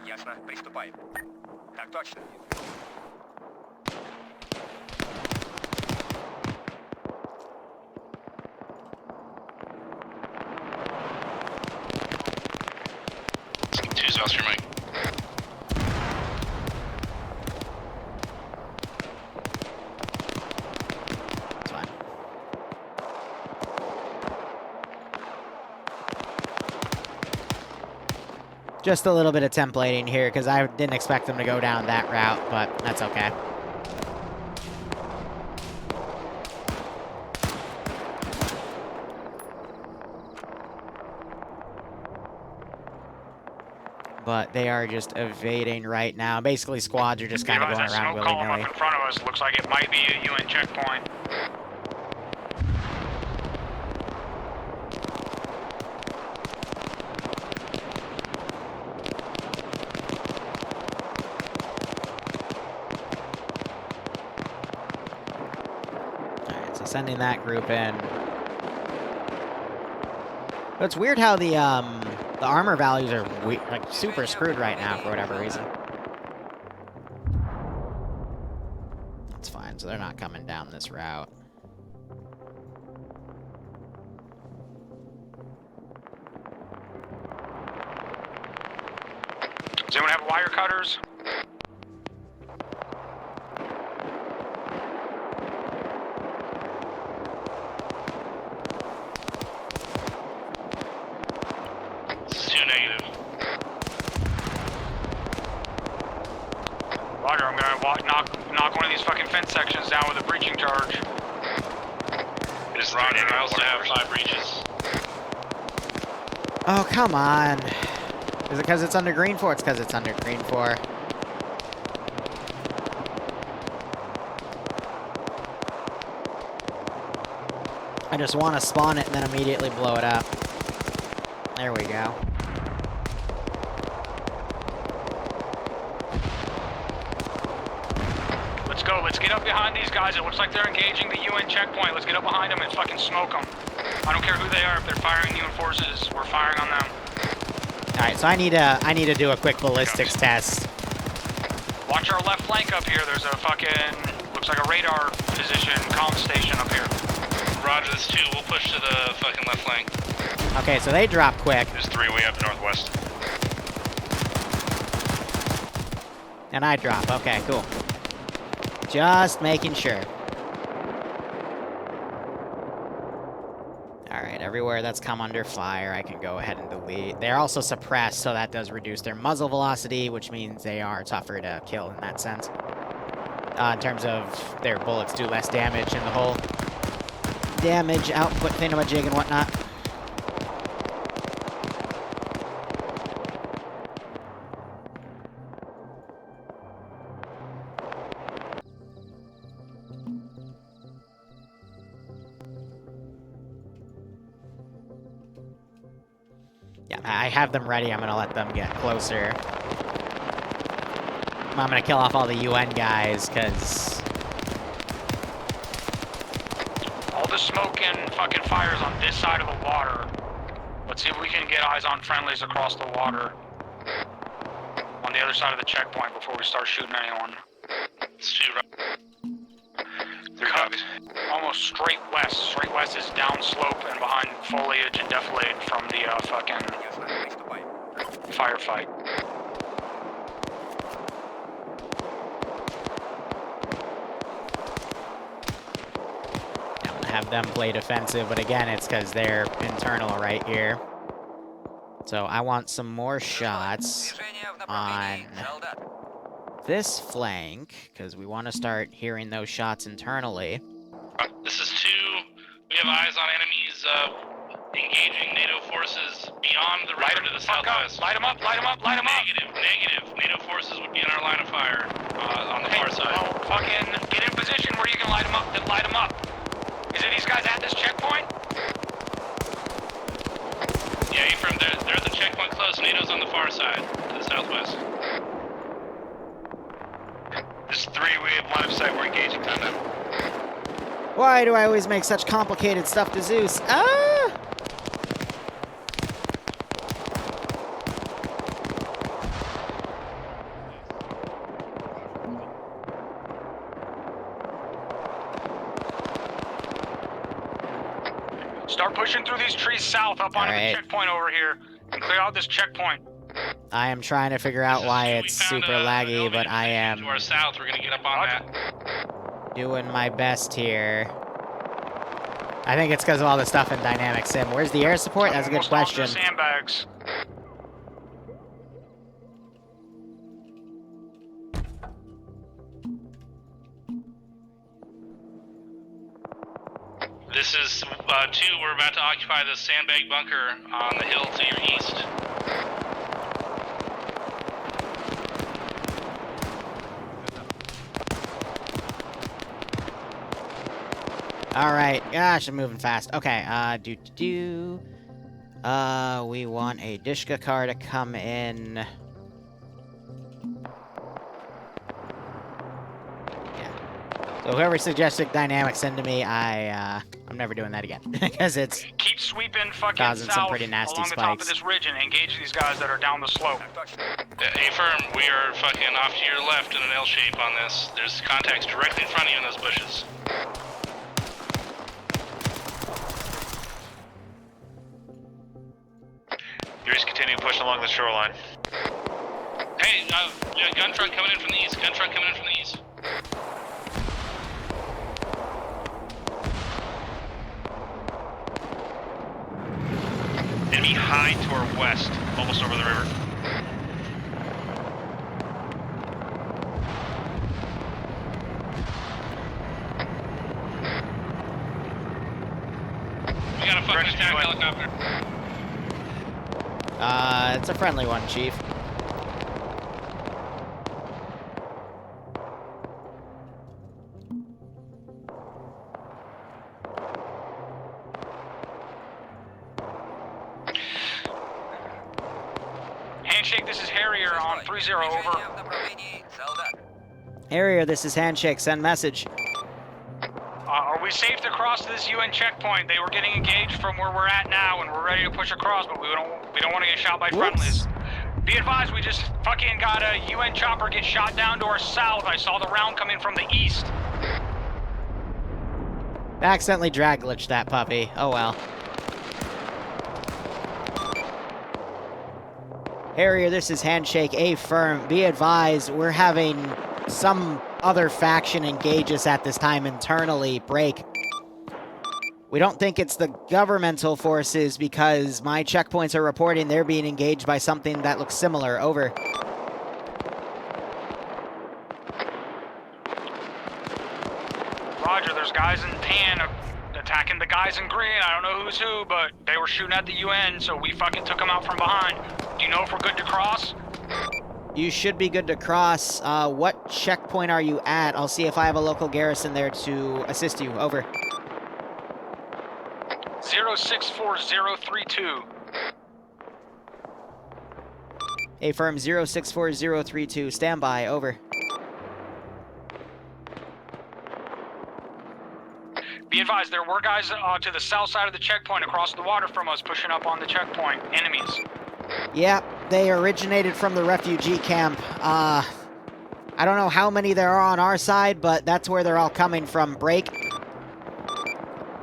Ясно, приступаем. Так точно. Two's off your mic. It's fine. Just a little bit of templating here, because I didn't expect them to go down that route, but that's okay. But they are just evading right now. Basically, squads are just kind of Realize going that around smoke column willy-nilly. up in front of us looks like it might be a UN checkpoint. Alright, so sending that group in. But it's weird how the armor values are like super screwed right now for whatever reason. That's fine, so they're not coming down this route. Does anyone have wire cutters? This is 2 negative. Roger, I'm gonna knock one of these fucking fence sections down with a breaching charge. It is Roger, I also have 5 breaches. Oh, come on. Is it because it's under green 4? It's because it's under green 4. I just want to spawn it and then immediately blow it up. There we go. Let's go, let's get up behind these guys. It looks like they're engaging the UN checkpoint. Let's get up behind them and fucking smoke them. I don't care who they are. If they're firing UN forces, we're firing on them. Alright, so I need to do a quick ballistics test. Watch our left flank up here. There's a fucking, looks like a radar position, comm station up here. Roger, this 2. We'll push to the fucking left flank. Okay, so they drop quick. There's 3 way up northwest. And I drop. Okay, cool. Just making sure. Alright, everywhere that's come under fire, I can go ahead and delete. They're also suppressed, so that does reduce their muzzle velocity, which means they are tougher to kill in that sense. In terms of their bullets do less damage and the whole damage output thingamajig and whatnot. Yeah, I have them ready. I'm gonna let them get closer. I'm gonna kill off all the UN guys, because... All the smoke and fucking fires on this side of the water. Let's see if we can get eyes on friendlies across the water. On the other side of the checkpoint before we start shooting anyone. It's 2 3 copies. Almost straight west. Straight west is downslope and behind foliage and defilade from the fucking firefight. I'm gonna have them play defensive, but again, it's because they're internal right here. So I want some more shots on this flank, because we want to start hearing those shots internally. This is 2. We have eyes on enemies engaging NATO forces beyond the river to the southwest. Light them up, light them up, light them up! Negative. NATO forces would be in our line of fire on the far side. Well, fucking get in position where you can light them up, then light them up. Is it these guys at this checkpoint? Yeah, Ephraim, they're at the checkpoint close. NATO's on the far side, to the southwest. There's 3 we have line of sight. We're engaging on them. Why do I always make such complicated stuff to Zeus? Ah! Start pushing through these trees south up onto the checkpoint over here and clear out this checkpoint. I am trying to figure out why it's super laggy, but I am to our south. We're gonna get up on that. doing my best here. I think it's because of all the stuff in Dynamic Sim. Where's the air support? That's a good question. Sandbags. This is 2. We're about to occupy the sandbag bunker on the hill to your east. Alright, gosh, I'm moving fast. Okay, we want a Dishka car to come in. Yeah. So whoever suggested dynamic send to me, I'm never doing that again. Because it's Keep sweeping fucking causing south some pretty nasty along the top of spikes. this ridge and engage these guys that are down the slope. A-firm, we are fucking off to your left in an L shape on this. There's contacts directly in front of you in those bushes. You're just continuing pushing along the shoreline. Hey, yeah, gun truck coming in from the east. Gun truck coming in from the east. Enemy high to our west, almost over the river. We got a fucking attack helicopter. It's a friendly one, Chief. Handshake, this is Harrier on 3-0, over. Harrier, this is Handshake. Send message. Are we safe to cross this UN checkpoint? They were getting engaged from where we're at now, and we're ready to push across, but we don't want to get shot by friendlies. Be advised, we just fucking got a UN chopper get shot down to our south. I saw the round coming from the east. I accidentally drag glitched that puppy. Oh well. Harrier, this is Handshake. A-firm. Be advised, we're having some other faction engage us at this time internally. Break. We don't think it's the governmental forces because my checkpoints are reporting they're being engaged by something that looks similar. Over. Roger, there's guys in tan attacking the guys in green. I don't know who's who, but they were shooting at the UN, so we fucking took them out from behind. Do you know if we're good to cross? You should be good to cross. What checkpoint are you at? I'll see if I have a local garrison there to assist you. Over. 064032. A-firm 064032. Stand by. Over. Be advised, there were guys to the south side of the checkpoint across the water from us pushing up on the checkpoint. Enemies. Yeah, they originated from the refugee camp. I don't know how many there are on our side, but that's where they're all coming from. Break.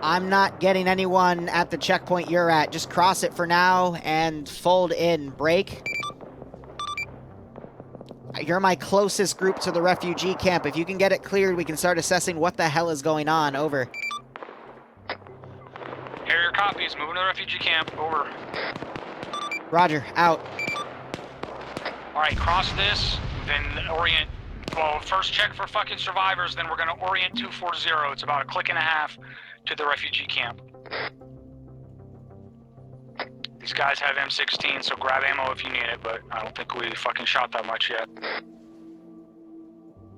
I'm not getting anyone at the checkpoint you're at. Just cross it for now and fold in. Break. You're my closest group to the refugee camp. If you can get it cleared, we can start assessing what the hell is going on. Over. Harrier copies. Moving to the refugee camp. Over. Roger. Out. Alright, cross this, then orient. Well, first check for fucking survivors, then we're gonna orient 240. It's about a click and a half to the refugee camp. These guys have M16, so grab ammo if you need it, but I don't think we fucking shot that much yet.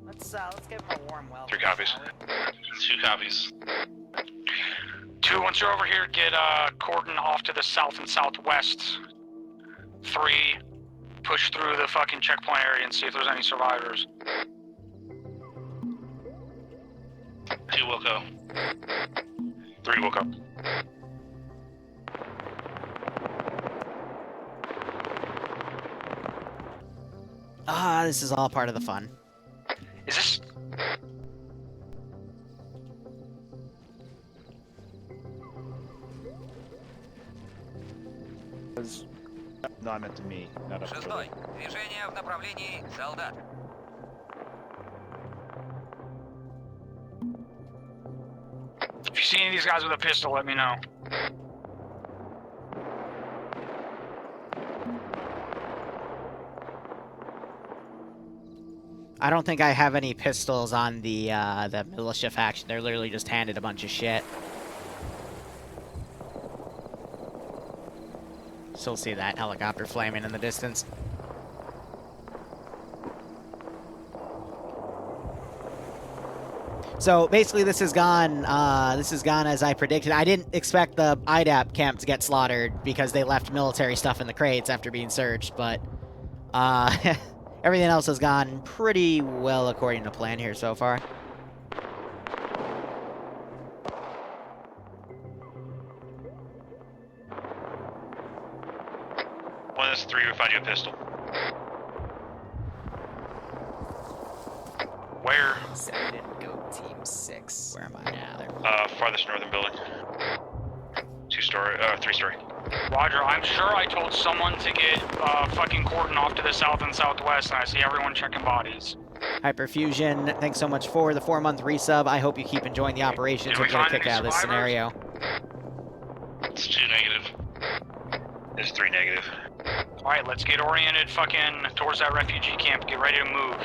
Let's give them a warm welcome. 3 copies. 2 copies. 2, once you're over here, get cordon off to the south and southwest. 3, push through the fucking checkpoint area and see if there's any survivors. 2 will go. 3 will come. This is all part of the fun. Is this... No, I meant to me, not up to the... Движение в направлении солдат. If you see any of these guys with a pistol, let me know. I don't think I have any pistols on the militia faction. They're literally just handed a bunch of shit. Still see that helicopter flaming in the distance. So basically, this has gone as I predicted. I didn't expect the IDAP camp to get slaughtered because they left military stuff in the crates after being searched, but everything else has gone pretty well according to plan here so far. One is 3, we find you a pistol. Where? 7 and go team 6. Where am I now? Farthest northern building. 2-story, 3-story. Roger, I'm sure I told someone to get fucking cordon off to the south and southwest, and I see everyone checking bodies. Hyperfusion, thanks so much for the 4-month resub. I hope you keep enjoying the operations and get a kick out of this scenario. It's 2 negative. It's 3 negative. Alright, let's get oriented fucking towards that refugee camp. Get ready to move.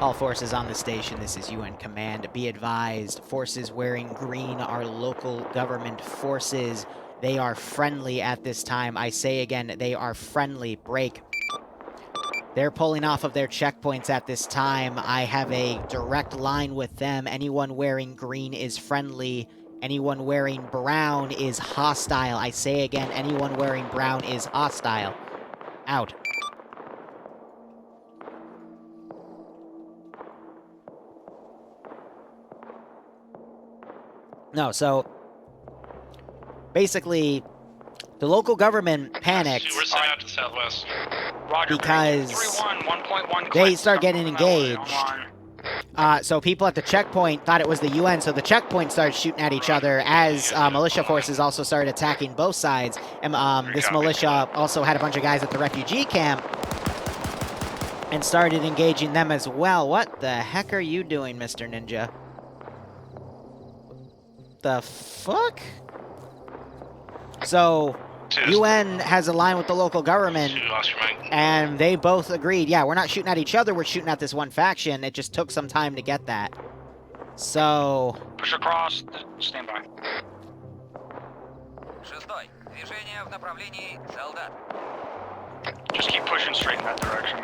All forces on the station, this is UN Command. Be advised, forces wearing green are local government forces. They are friendly at this time. I say again, they are friendly. Break. They're pulling off of their checkpoints at this time. I have a direct line with them. Anyone wearing green is friendly. Anyone wearing brown is hostile. I say again, anyone wearing brown is hostile. Out. No, so basically, the local government panicked We're sent out to southwest. Roger, because 3-1, 1.1 they clicks. start getting Come that way, engaged. online. So people at the checkpoint thought it was the UN, so the checkpoint started shooting at each other as militia forces also started attacking both sides. And this militia also had a bunch of guys at the refugee camp and started engaging them as well. What the heck are you doing, Mr. Ninja? The fuck? So, UN has a line with the local government, and they both agreed, yeah, we're not shooting at each other, we're shooting at this one faction. It just took some time to get that. So... Push across, stand by. Just keep pushing straight in that direction.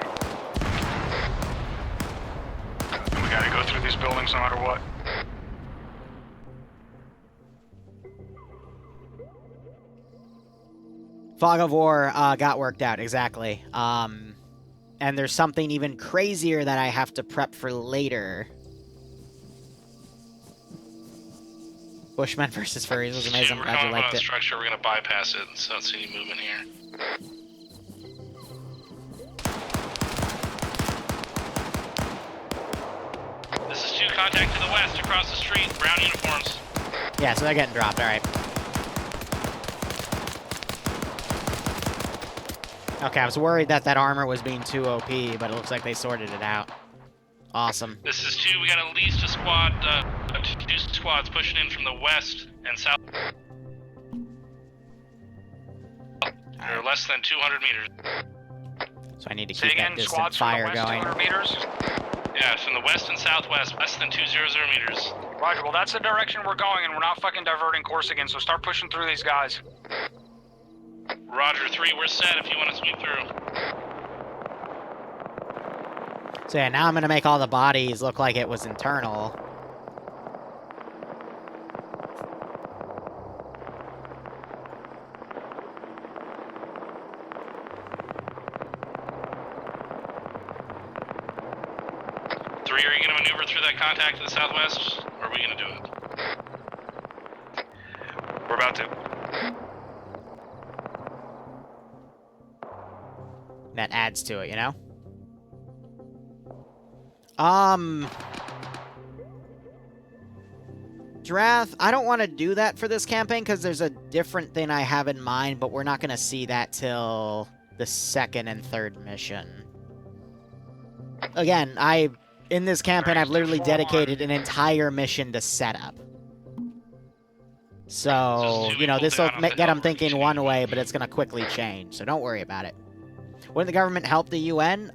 We gotta go through these buildings no matter what. Fog of War got worked out, exactly. And there's something even crazier that I have to prep for later. Bushmen versus Furries was amazing. I'm glad you liked it. Structure, we're gonna bypass it, so I don't see any movement here. This is 2, contact to the west, across the street, brown uniforms. Yeah, so they're getting dropped, alright. Okay, I was worried that that armor was being too OP, but it looks like they sorted it out. Awesome. This is 2, we got at least a squad, 2 squads pushing in from the west and south. They're less than 200 meters. So I need to keep that distant fire going. 200 meters? Yeah, it's from the west and southwest, less than 200 meters. Roger, well that's the direction we're going and we're not fucking diverting course again, so start pushing through these guys. Roger, 3, we're set if you want to sweep through. So yeah, now I'm gonna make all the bodies look like it was internal. Are you going to maneuver through that contact to the southwest, or are we going to do it? We're about to. That adds to it, you know? Drath, I don't want to do that for this campaign because there's a different thing I have in mind, but we're not going to see that till the 2nd and 3rd mission. Again, in this campaign, I've literally dedicated an entire mission to setup. So, you know, this will get them thinking one way, but it's going to quickly change, so don't worry about it. Wouldn't the government help the UN?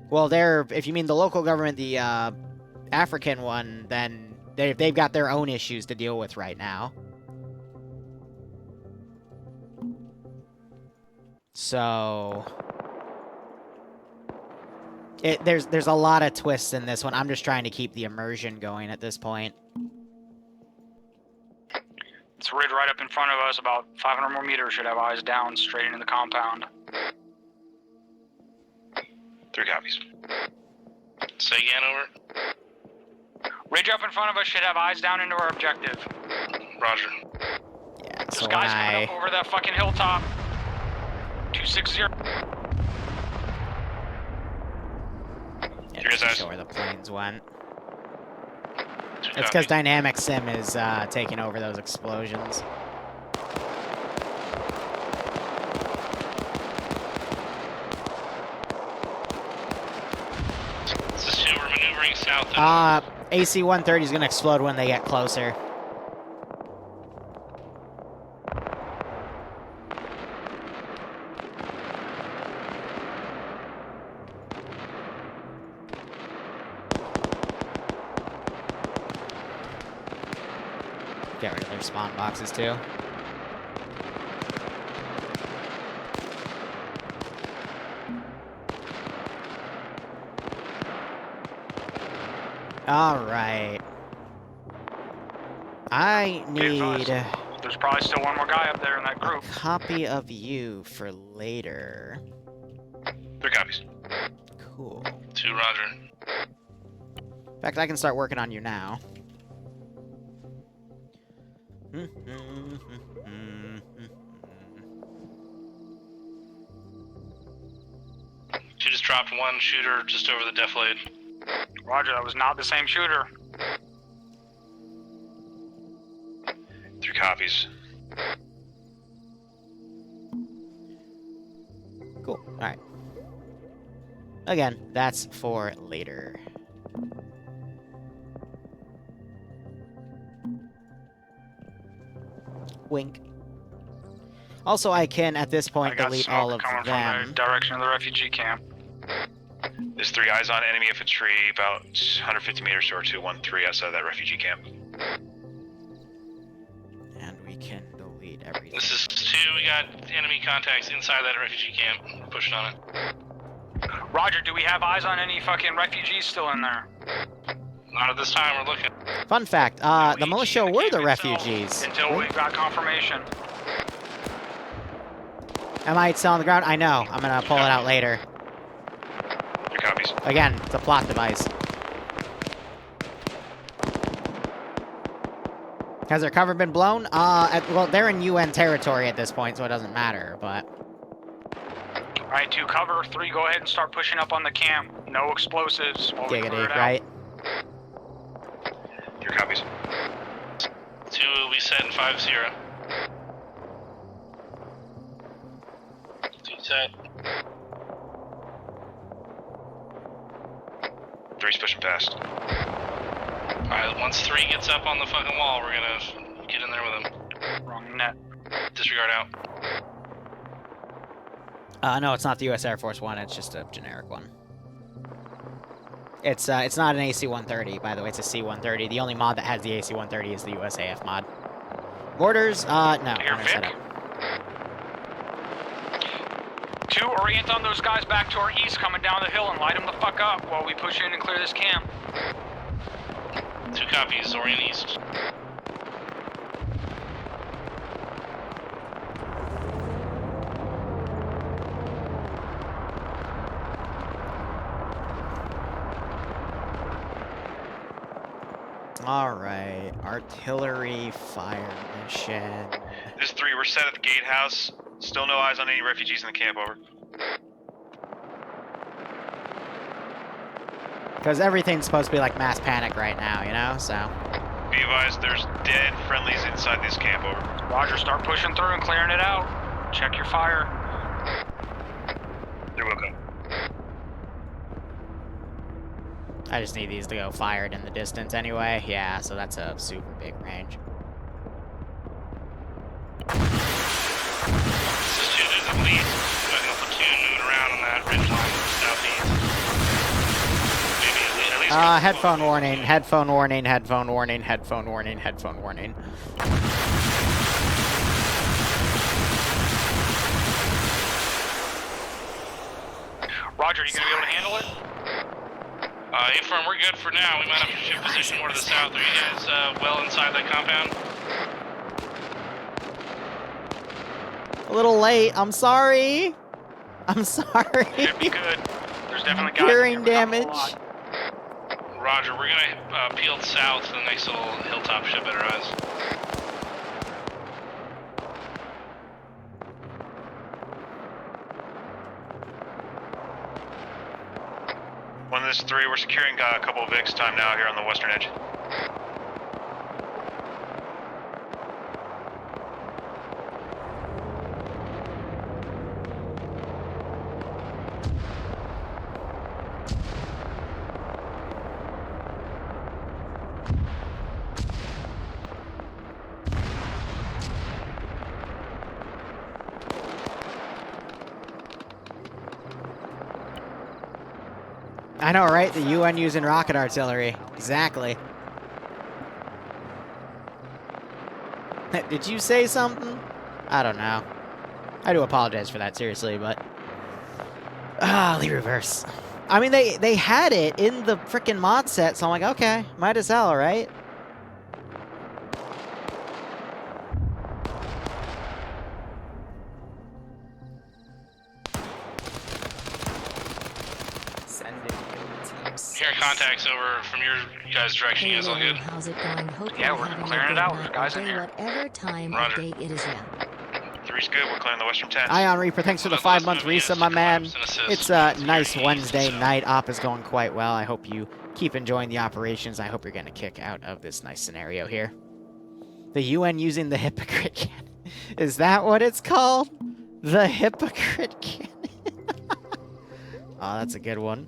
Well, if you mean the local government, the African one, then they've got their own issues to deal with right now. So, There's a lot of twists in this one. I'm just trying to keep the immersion going at this point. It's ridge right up in front of us, about 500 more meters. Should have eyes down, straight into the compound. 3 copies. Say again, over. Ridge up in front of us should have eyes down into our objective. Roger. Yeah, There's so guys coming up over that fucking hilltop. 260. Yeah, Here's not eyes. sure where the planes went. 2 It's because Dynamic Sim is taking over those explosions. This is 2, we're maneuvering south. AC-130 is going to explode when they get closer. Get rid of their spawn boxes, too. Alright. I need There's probably still one more guy up there in that a group. copy of you for later. 3 copies. Cool. 2, roger. In fact, I can start working on you now. 2 just dropped 1 shooter just over the defilade. Roger, that was not the same shooter. 3 copies. Cool. Alright. Again, that's for later. Wink. Also, I can, at this point, delete all of coming them. from the direction of the refugee camp. There's 3 eyes on enemy infantry about 150 meters to our 213 outside that refugee camp. And we can delete everything. This is 2, we got enemy contacts inside that refugee camp. We're pushing on it. Roger, do we have eyes on any fucking refugees still in there? Not at this time, we're looking. Fun fact, the militia were the refugees. Until we've got confirmation. Am I still on the ground? I know. I'm gonna pull it out later. 3 copies. Again, it's a plot device. Has their cover been blown? Well, they're in UN territory at this point, so it doesn't matter, but... Alright, 2 cover, 3 go ahead and start pushing up on the camp. No explosives while we clear Giggity, it out. right? 3 copies. 2 will be set in 5-0. 2 set. 3's pushing past. Alright, once 3 gets up on the fucking wall, we're gonna get in there with him. Wrong net. Disregard out. No, it's not the U.S. Air Force one, it's just a generic one. It's not an AC-130, by the way, it's a C-130. The only mod that has the AC-130 is the USAF mod. Mortars, no. Here, Vic. 2, orient on those guys back to our east coming down the hill and light them the fuck up while we push in and clear this camp. 2 copies, orient east. Alright, artillery fire mission. There's 3. We're set at the gatehouse. Still no eyes on any refugees in the camp, over. Because everything's supposed to be like mass panic right now, you know, so... Be advised, there's dead friendlies inside this camp, over. Roger, start pushing through and clearing it out. Check your fire. There will come. I just need these to go fired in the distance anyway. Yeah, so that's a super big range. This is 2, there's a lead. Got a platoon moving around on that ridge line southeast. Maybe at least Headphone warning, headphone warning, headphone warning, headphone warning, headphone warning. Roger, you gonna be able to handle it? A-firm, we're good for now. We might have to shift position more to the south. Are you guys well inside that compound? A little late. I'm sorry. I'm sorry. Should be good. There's definitely guys Hearing in here. damage. Roger, we're gonna peel south to the next little hilltop. Should have better eyes. One of this 3, we're securing a couple of Vicks. Time now here on the western edge. I know, right? The UN using rocket artillery. Exactly. Did you say something? I don't know. I do apologize for that, seriously, but... reverse. I mean, they had it in the frickin' mod set, so I'm like, okay, might as well, right? Hearing contacts over from your guys' direction. You guys all good? How's it going? Hope Yeah, you're we're having a clearing it good out. night There's guys in or here. Whatever time Roger. of day it is now. 3's good. We're clearing the western 10. Ion Reaper, thanks for the 5-month resub, my man. It's a nice Wednesday night. Op is going quite well. I hope you keep enjoying the operations. I hope you're getting a kick out of this nice scenario here. The UN using the hypocrite cannon. Is that what it's called? The hypocrite cannon. Oh, that's a good one.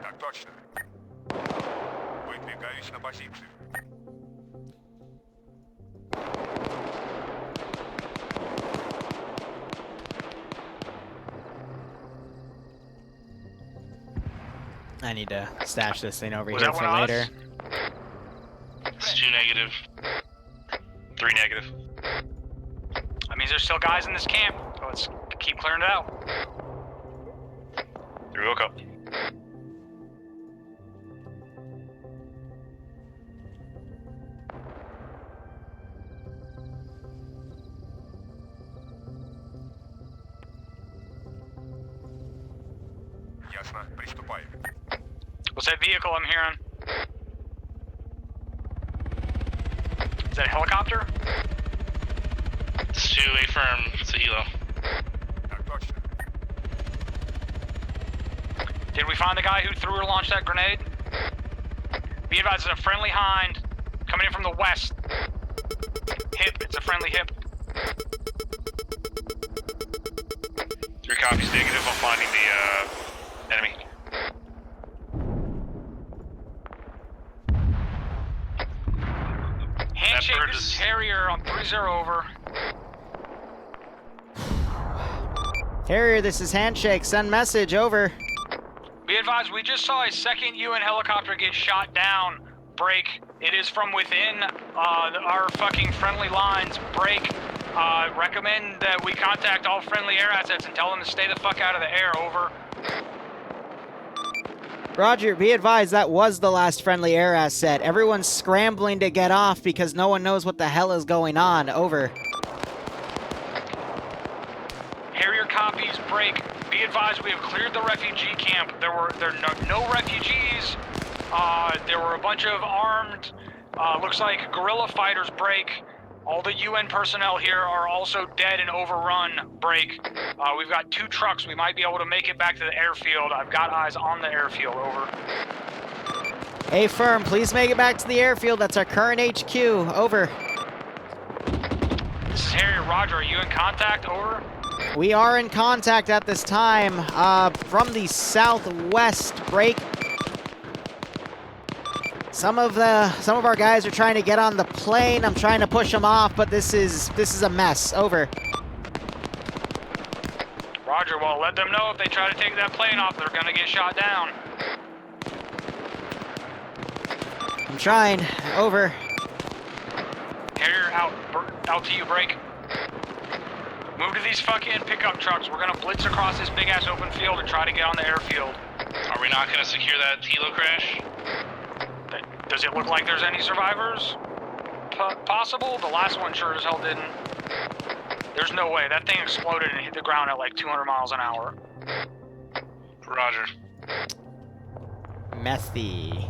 Так точно. Выдвигаюсь на позицию. I need to stash this thing over Was here that for one of later. us? It's 2 negative. 3 negative. That means there's still guys in this camp. So let's keep clearing it out. 3 woke up. Ясно. Приступаем. What's that vehicle I'm hearing? Is that a helicopter? It's 2 A-firm. It's a helo. Так точно. Did we find the guy who threw or launched that grenade? Be advised, it's a friendly hind coming in from the west. Hip, it's a friendly hip. 3 copies negative on finding the enemy. Handshake, bird this is is- Harrier on 3-0 over. Harrier, this is Handshake. Send message, over. Be advised, we just saw a second UN helicopter get shot down. Break. It is from within our fucking friendly lines. Break. Recommend that we contact all friendly air assets and tell them to stay the fuck out of the air, over. Roger, be advised that was the last friendly air asset. Everyone's scrambling to get off because no one knows what the hell is going on, over. Harrier copies, break. Be advised, we have cleared the refugee camp. There are no refugees. There were a bunch of armed, looks like guerrilla fighters, break. All the UN personnel here are also dead and overrun, break. We've got 2 trucks. We might be able to make it back to the airfield. I've got eyes on the airfield, over. A-firm, please make it back to the airfield. That's our current HQ, over. This is Harrier, roger. Are you in contact, over? We are in contact at this time, from the southwest, break. Some of our guys are trying to get on the plane. I'm trying to push them off, but this is a mess. Over. Roger, well, let them know if they try to take that plane off, they're gonna get shot down. I'm trying. Over. Harrier out to you, break. Move to these fucking pickup trucks. We're gonna blitz across this big ass open field and try to get on the airfield. Are we not gonna secure that helo crash? Does it look like there's any survivors? Possible? The last one sure as hell didn't. There's no way. That thing exploded and hit the ground at like 200 miles an hour. Roger. Messy.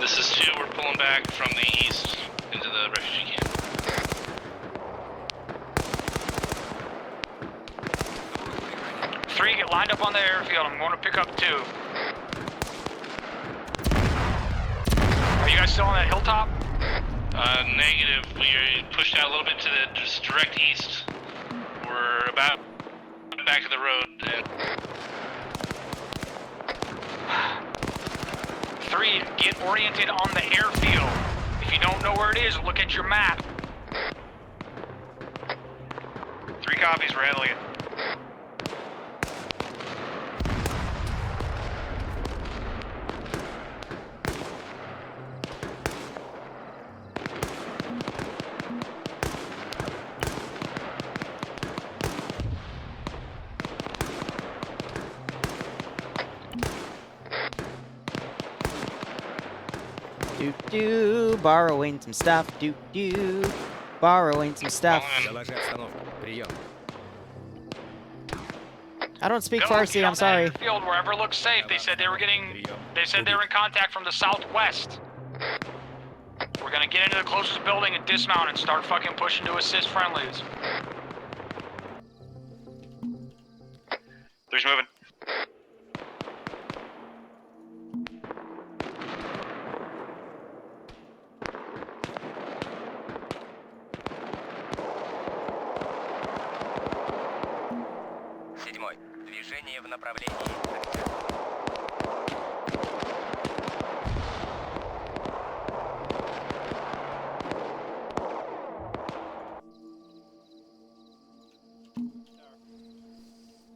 This is 2, we're pulling back from the east into the refugee camp. Three, get lined up on the airfield. I'm going to pick up 2. Are you guys still on that hilltop? Negative. We are pushed out a little bit to the just direct east. We're about back of the road. And 3, get oriented on the airfield. If you don't know where it is, look at your map. 3 copies, we're handling it. Do borrowing some stuff. Do borrowing some stuff. I don't speak Farsi. I'm sorry. Airfield, wherever looks safe. They said they were getting. They said they were in contact from the southwest. We're gonna get into the closest building and dismount and start fucking pushing to assist friendlies. 3's moving. Движение в направлении.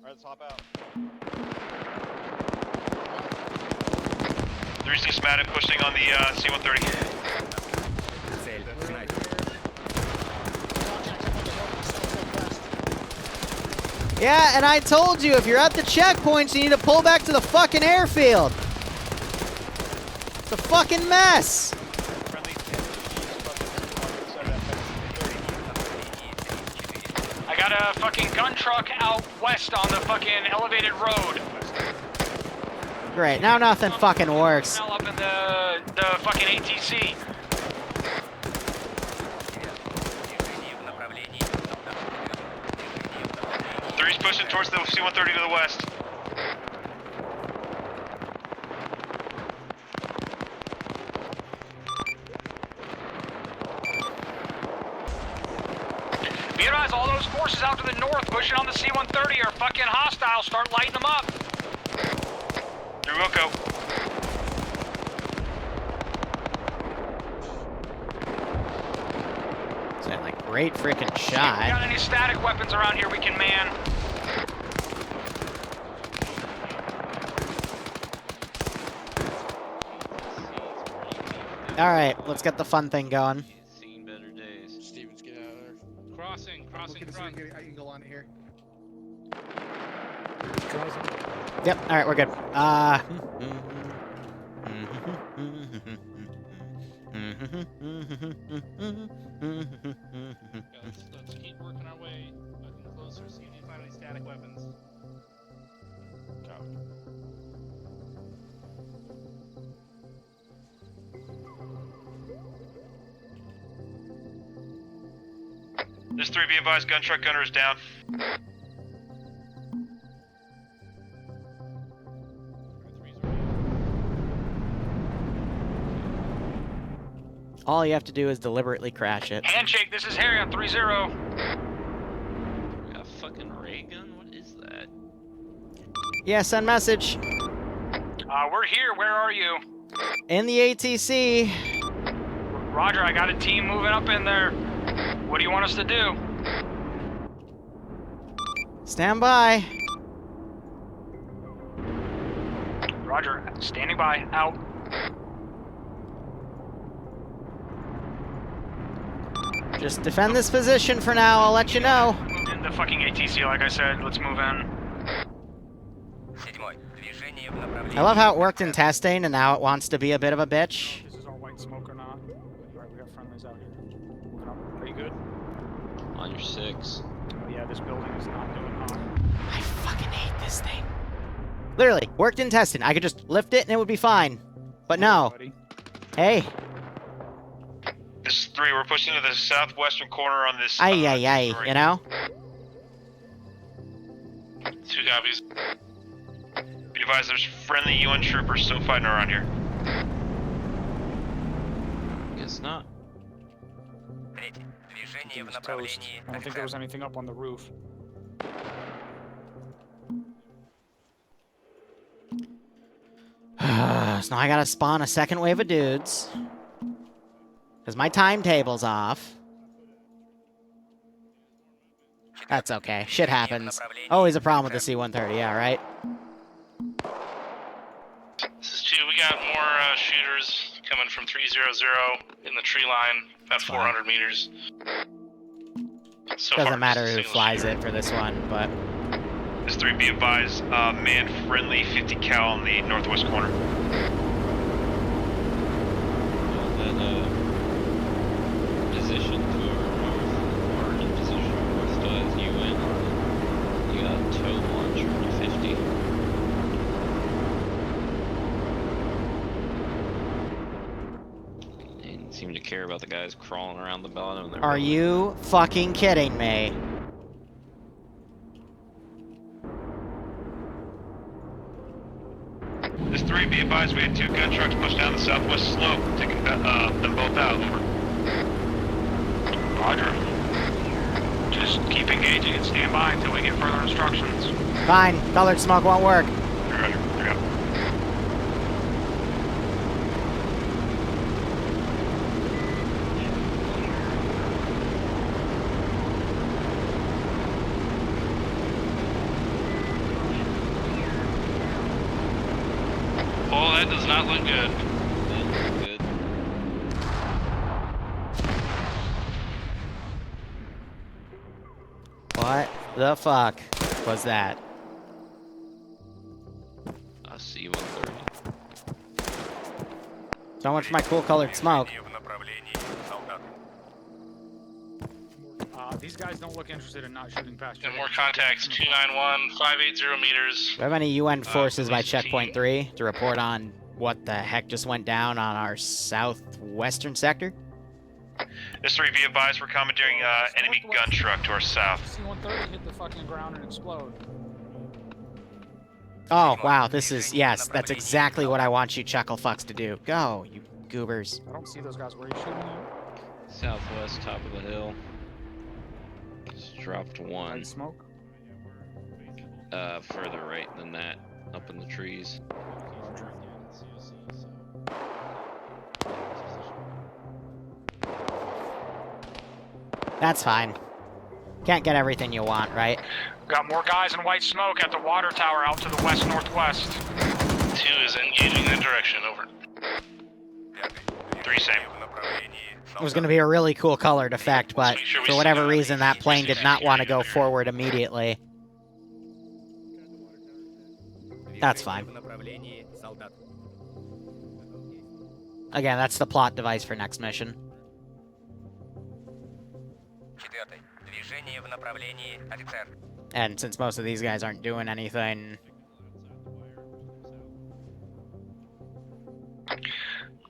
Alright, let's hop out. 3 systematic pushing on the C-130. Yeah, and I told you, if you're at the checkpoints, you need to pull back to the fucking airfield. It's a fucking mess. I got a fucking gun truck out west on the fucking elevated road. Great, now nothing fucking works. Now up in the fucking ATC. Three's pushing towards the C-130 to the west. Be advised, all those forces out to the north pushing on the C-130 are fucking hostile. Start lighting them up. Through Wilco. Sound like great freaking If we shot. got any static weapons around here we can man. All right, let's get the fun thing going. Seen better days. Stevens, get out of there. Crossing front. I can go on here. Yep, all right, we're good. Let's keep working our way closer, see if you find any static weapons. This 3, be advised, gun truck gunner is down. All you have to do is deliberately crash it. Handshake, this is Harry on 3-0. We got a fucking ray gun? What is that? Yeah, send message. We're here. Where are you? In the ATC. Roger, I got a team moving up in there. What do you want us to do? Stand by. Roger. Standing by. Out. Just defend this position for now, I'll let you know. Moved in the fucking ATC, like I said. Let's move in. I love how it worked in testing, and now it wants to be a bit of a bitch. This is our white smoke or not. Alright, we got friendlies out here. Moving up. Are you good? On your 6. Oh yeah, this building is not doing hot. I fucking hate this thing. Literally, worked in testing. I could just lift it and it would be fine. But no. Hey. This is 3. We're pushing to the southwestern corner on this. Ay, you know? 2 copies. Be advised, there's friendly UN troopers still fighting around here. Guess not. Toast. I don't think there was anything up on the roof. So now I gotta spawn a second wave of dudes. Because my timetable's off. That's okay. Shit happens. Always a problem with the C-130, yeah, right? This is 2. We got more shooters coming from 300 in the tree line, about 400 meters. So Doesn't matter who flies it for this one, but... This 3, be advised, man friendly 50 cal on the northwest corner. Position to our north, or in position north to UN. You got a tow launcher to 50. They didn't seem to care about the guys crawling around the bottom. Are you fucking kidding me? This 3, be advised, we had 2 gun trucks pushed down the southwest slope, taking them both out. Over. Roger. Just keep engaging and stand by until we get further instructions. Fine. Colored smoke won't work. Roger. There you go. Oh, that does not look good. Good. What the fuck was that? I see 130. So much for my cool colored smoke. These guys don't look interested in not shooting past you. And more contacts, 291, 580 meters. Do we have any UN forces by checkpoint 3 to report on what the heck just went down on our southwestern sector? This 3, be advised, we're commandeering enemy gun truck to our south. C-130 hit the fucking ground and explode. Oh, wow, this is, yes, that's exactly what I want you chuckle fucks to do. Go, you goobers. I don't see those guys. Where are you shooting at? Southwest, top of the hill. Just dropped 1. White smoke? Further right than that, up in the trees. Roger. That's fine. Can't get everything you want, right? Got more guys in white smoke at the water tower out to the west-northwest. 2 is engaging that direction, over. 3, same. It was going to be a really cool colored effect, but for whatever reason, that plane did not want to go forward immediately. That's fine. Again, that's the plot device for next mission. And since most of these guys aren't doing anything...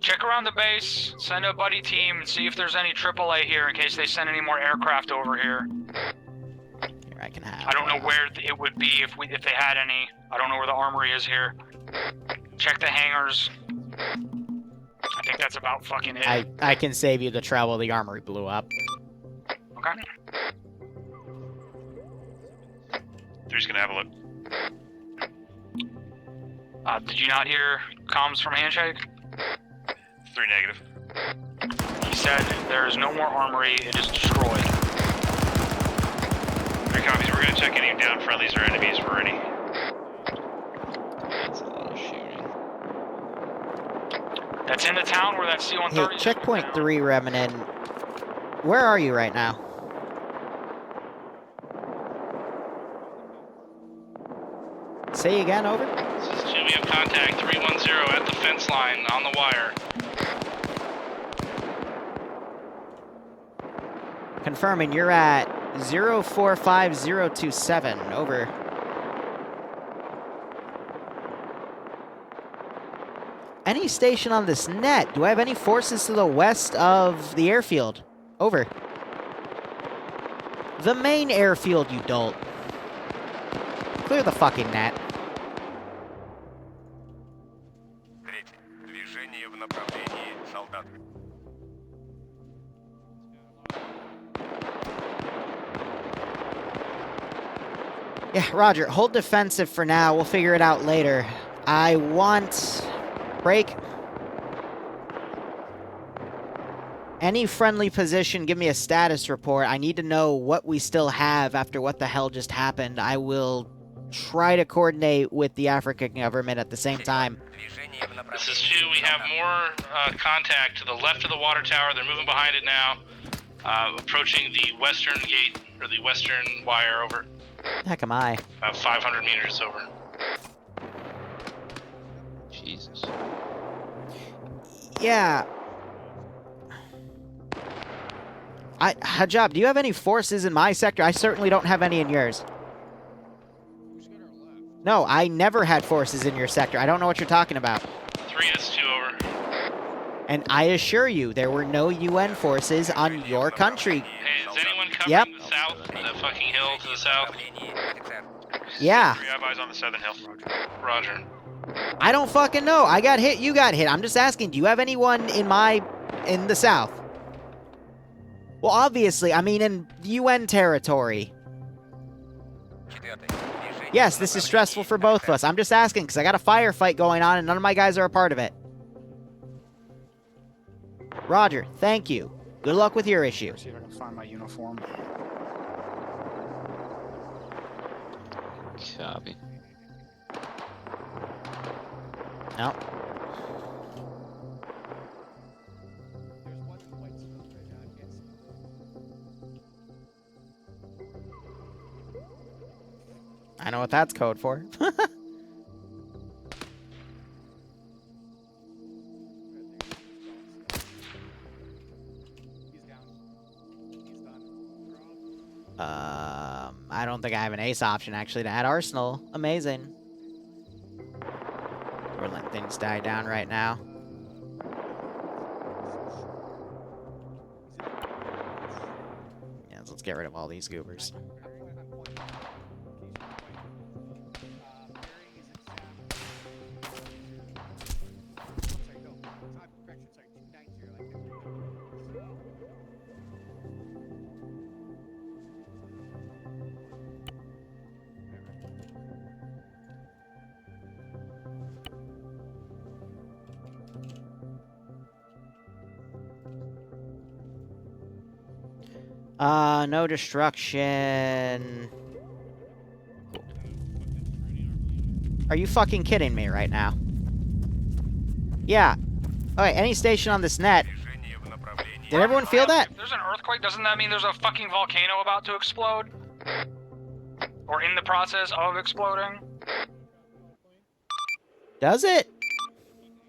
Check around the base, send a buddy team, and see if there's any AAA here in case they send any more aircraft over here. Here, I can have... I don't know where it would be if they had any. I don't know where the armory is here. Check the hangars. I think that's about fucking it. I can save you the trouble. The armory blew up. Okay. 3's gonna have a look. Did you not hear comms from Handshake? 3 negative. He said there is no more armory, it is destroyed. 3 copies, we're gonna check any down friendlies or enemies for any. That's a lot of shooting. That's in the town where that C-130 Hey, is. checkpoint 3, Remnant. Where are you right now? Say again, over? This is 2, we have contact 310 at the fence line on the wire. Confirming, you're at 045027, over. Any station on this net? Do I have any forces to the west of the airfield? Over. The main airfield, you dolt. Clear the fucking net. Движение в направлении солдат. Yeah, roger. Hold defensive for now. We'll figure it out later. I want... break. Any friendly position, give me a status report. I need to know what we still have after what the hell just happened. I will try to coordinate with the African government at the same time. This is 2, we have more contact to the left of the water tower. They're moving behind it now. Approaching the western gate, or the western wire, over. The heck am I? About 500 meters over. Jesus. Yeah. Hajab, do you have any forces in my sector? I certainly don't have any in yours. No, I never had forces in your sector. I don't know what you're talking about. 3 is 2, over. And I assure you, there were no UN forces on your country. Hey, is anyone covering Yep. the south? The fucking hill to the south? Yeah. 3 have eyes on the southern hill. Roger. I don't fucking know. I got hit, you got hit. I'm just asking, do you have anyone in the south? Well, obviously, I mean in UN territory. Yes, this is stressful for both of us. I'm just asking, because I got a firefight going on and none of my guys are a part of it. Roger, thank you. Good luck with your issue. See if I can find my uniform. Copy. No. I know what that's code for. I don't think I have an ace option actually to add Arsenal. Amazing. We're letting things die down right now. Yeah, let's get rid of all these goobers. No destruction. Cool. Are you fucking kidding me right now? Yeah. Okay, any station on this net. Did everyone feel that? If there's an earthquake, doesn't that mean there's a fucking volcano about to explode? Or in the process of exploding? Does it?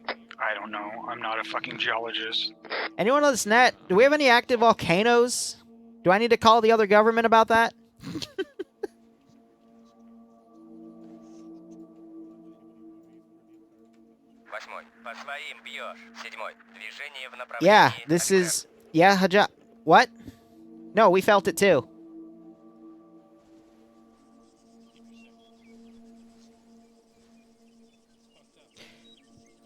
I don't know. I'm not a fucking geologist. Anyone on this net? Do we have any active volcanoes? Do I need to call the other government about that? Yeah, this is... Yeah, Hajab... What? No, we felt it too.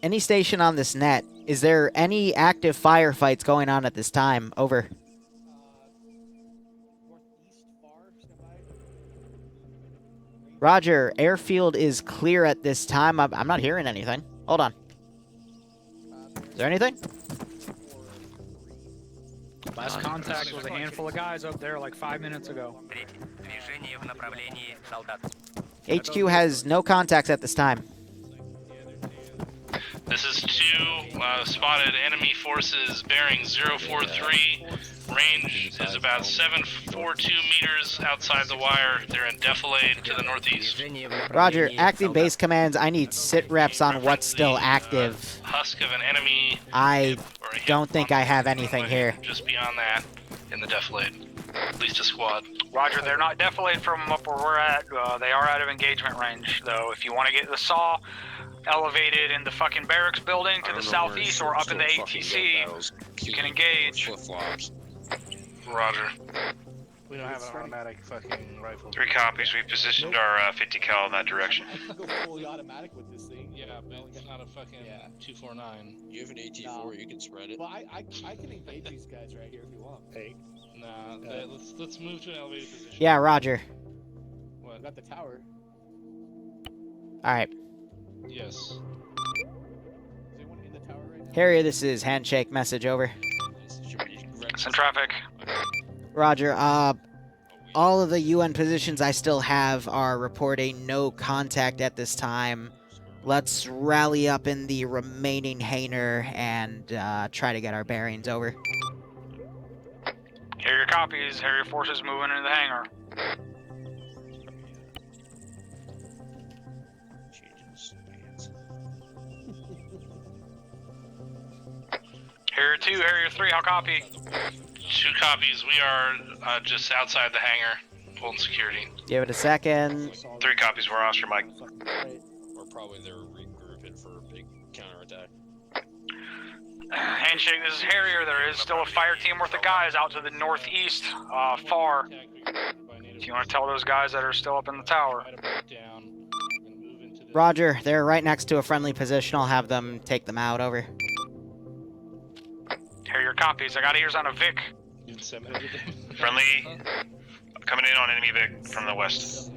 Any station on this net, is there any active firefights going on at this time? Over. Roger, airfield is clear at this time. I'm not hearing anything. Hold on. Is there anything? Last contact was a handful of guys up there like 5 minutes ago. HQ has no contacts at this time. This is 2, spotted enemy forces bearing 043. Range is about 742 meters outside the wire. They're in defilade to the northeast. Roger, active base commands. I need sit reps on what's still active. Husk of an enemy. I or a hit don't think I have anything here. Just beyond that, in the defilade. At least a squad. Roger, they're not defilade from up where we're at. They are out of engagement range, though. If you want to get the saw elevated in the fucking barracks building to the southeast or up in the ATC, you can engage. Flip-flops. Roger. We don't have an automatic fucking rifle. 3 copies. We've positioned our 50 cal in that direction. I can go fully automatic with this thing. Yeah, but it's not a fucking 249. You have an AT4, you can spread it. Well, I can engage these guys right here if you want. Hey. Nah, let's move to an elevated position. Yeah, Roger. What? I got the tower. All right. Yes. Is anyone in the tower right now? Harrier, this is handshake message over. Send traffic. Roger, all of the UN positions I still have are reporting no contact at this time. Let's rally up in the remaining hangar and try to get our bearings over. Harrier copies. Harrier forces moving into the hangar. Harrier 2, Harrier 3, how copy? 2 copies. We are just outside the hangar, holding security. Give it a second. 3 copies. We're Oscar Mike. Or probably they're regrouping for a big counterattack. Handshake, this is Harrier. There is still a fire team worth of guys out to the northeast, far. If you want to tell those guys that are still up in the tower. Roger, they're right next to a friendly position. I'll have them take them out, over. Harrier copies. I got ears on a Vic. Friendly coming in on enemy Vic from the west.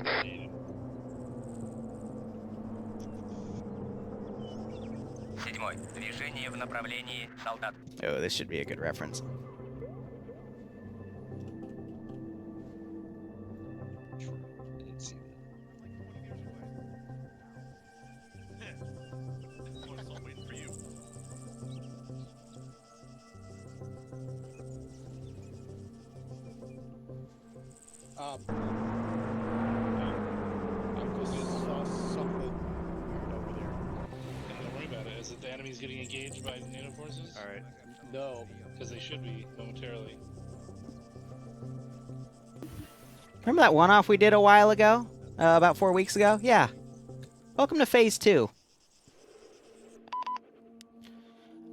Oh, this should be a good reference. I just saw something weird over there. Don't worry about it. Is it the enemy's getting engaged by NATO forces? Alright. No. Because they should be, momentarily. Remember that one-off we did a while ago? About 4 weeks ago? Yeah. Welcome to Phase 2.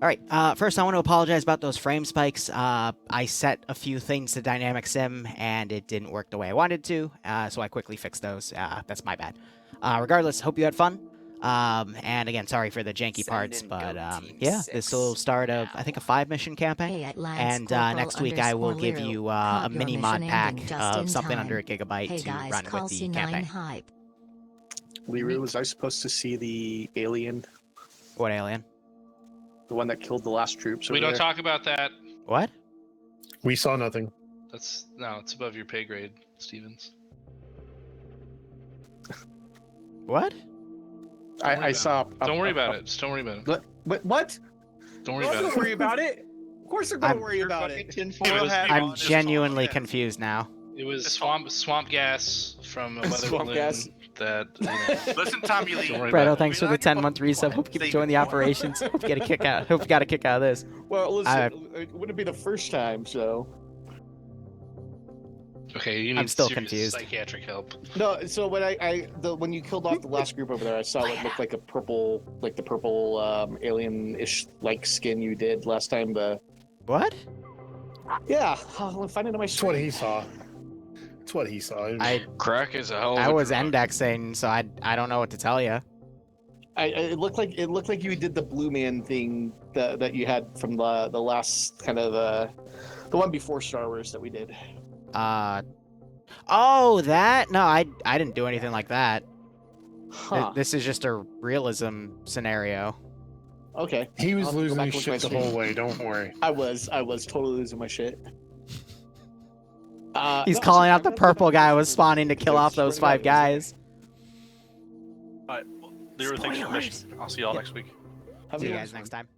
Alright, first I want to apologize about those frame spikes. I set a few things to Dynamic Sim, and it didn't work the way I wanted to, so I quickly fixed those. That's my bad. Regardless, hope you had fun. And again, sorry for the janky parts, but yeah, this will start I think a 5-mission campaign. And next week I will give you a mini mod pack of something under a gigabyte to run with the campaign. Liru, was I supposed to see the alien? What alien? The one that killed the last troops? We don't there? talk about that. What? We saw nothing. It's above your pay grade, Stevens. What? I saw. Don't worry about it. Just don't worry about it. What? Don't worry about it. Don't worry about it. Of course they're gonna worry about it. I'm genuinely confused now. It was swamp gas from a weather balloon that. Listen, Tommy Lee. Bredo, thanks for the 10-month resub. Hope you enjoying the operations. Hope you get a kick out. Hope you got a kick out of this. Well, listen, it wouldn't be the first time, so. Okay, you need I'm still confused. Psychiatric help. No, so when when you killed off the last group over there, I saw what looked like a purple, like the purple alien-ish like skin you did last time. What? Yeah, I'll find it on my. That's what he saw. That's what he saw. Crack is a hell of I a was drug. indexing, so I don't know what to tell you. It looked like you did the Blue Man thing that you had from the last kind of the one before Star Wars that we did. Oh, that? No, I didn't do anything like that. Huh. This is just a realism scenario. Okay. He was losing back his and look shit at the my whole stream. way. Don't worry. I was totally losing my shit. He's no, calling out the I'm purple guy was spawning to kill off those 5 guys. Alright, Liru, thanks for the mission. I'll see y'all next week. See you guys next time.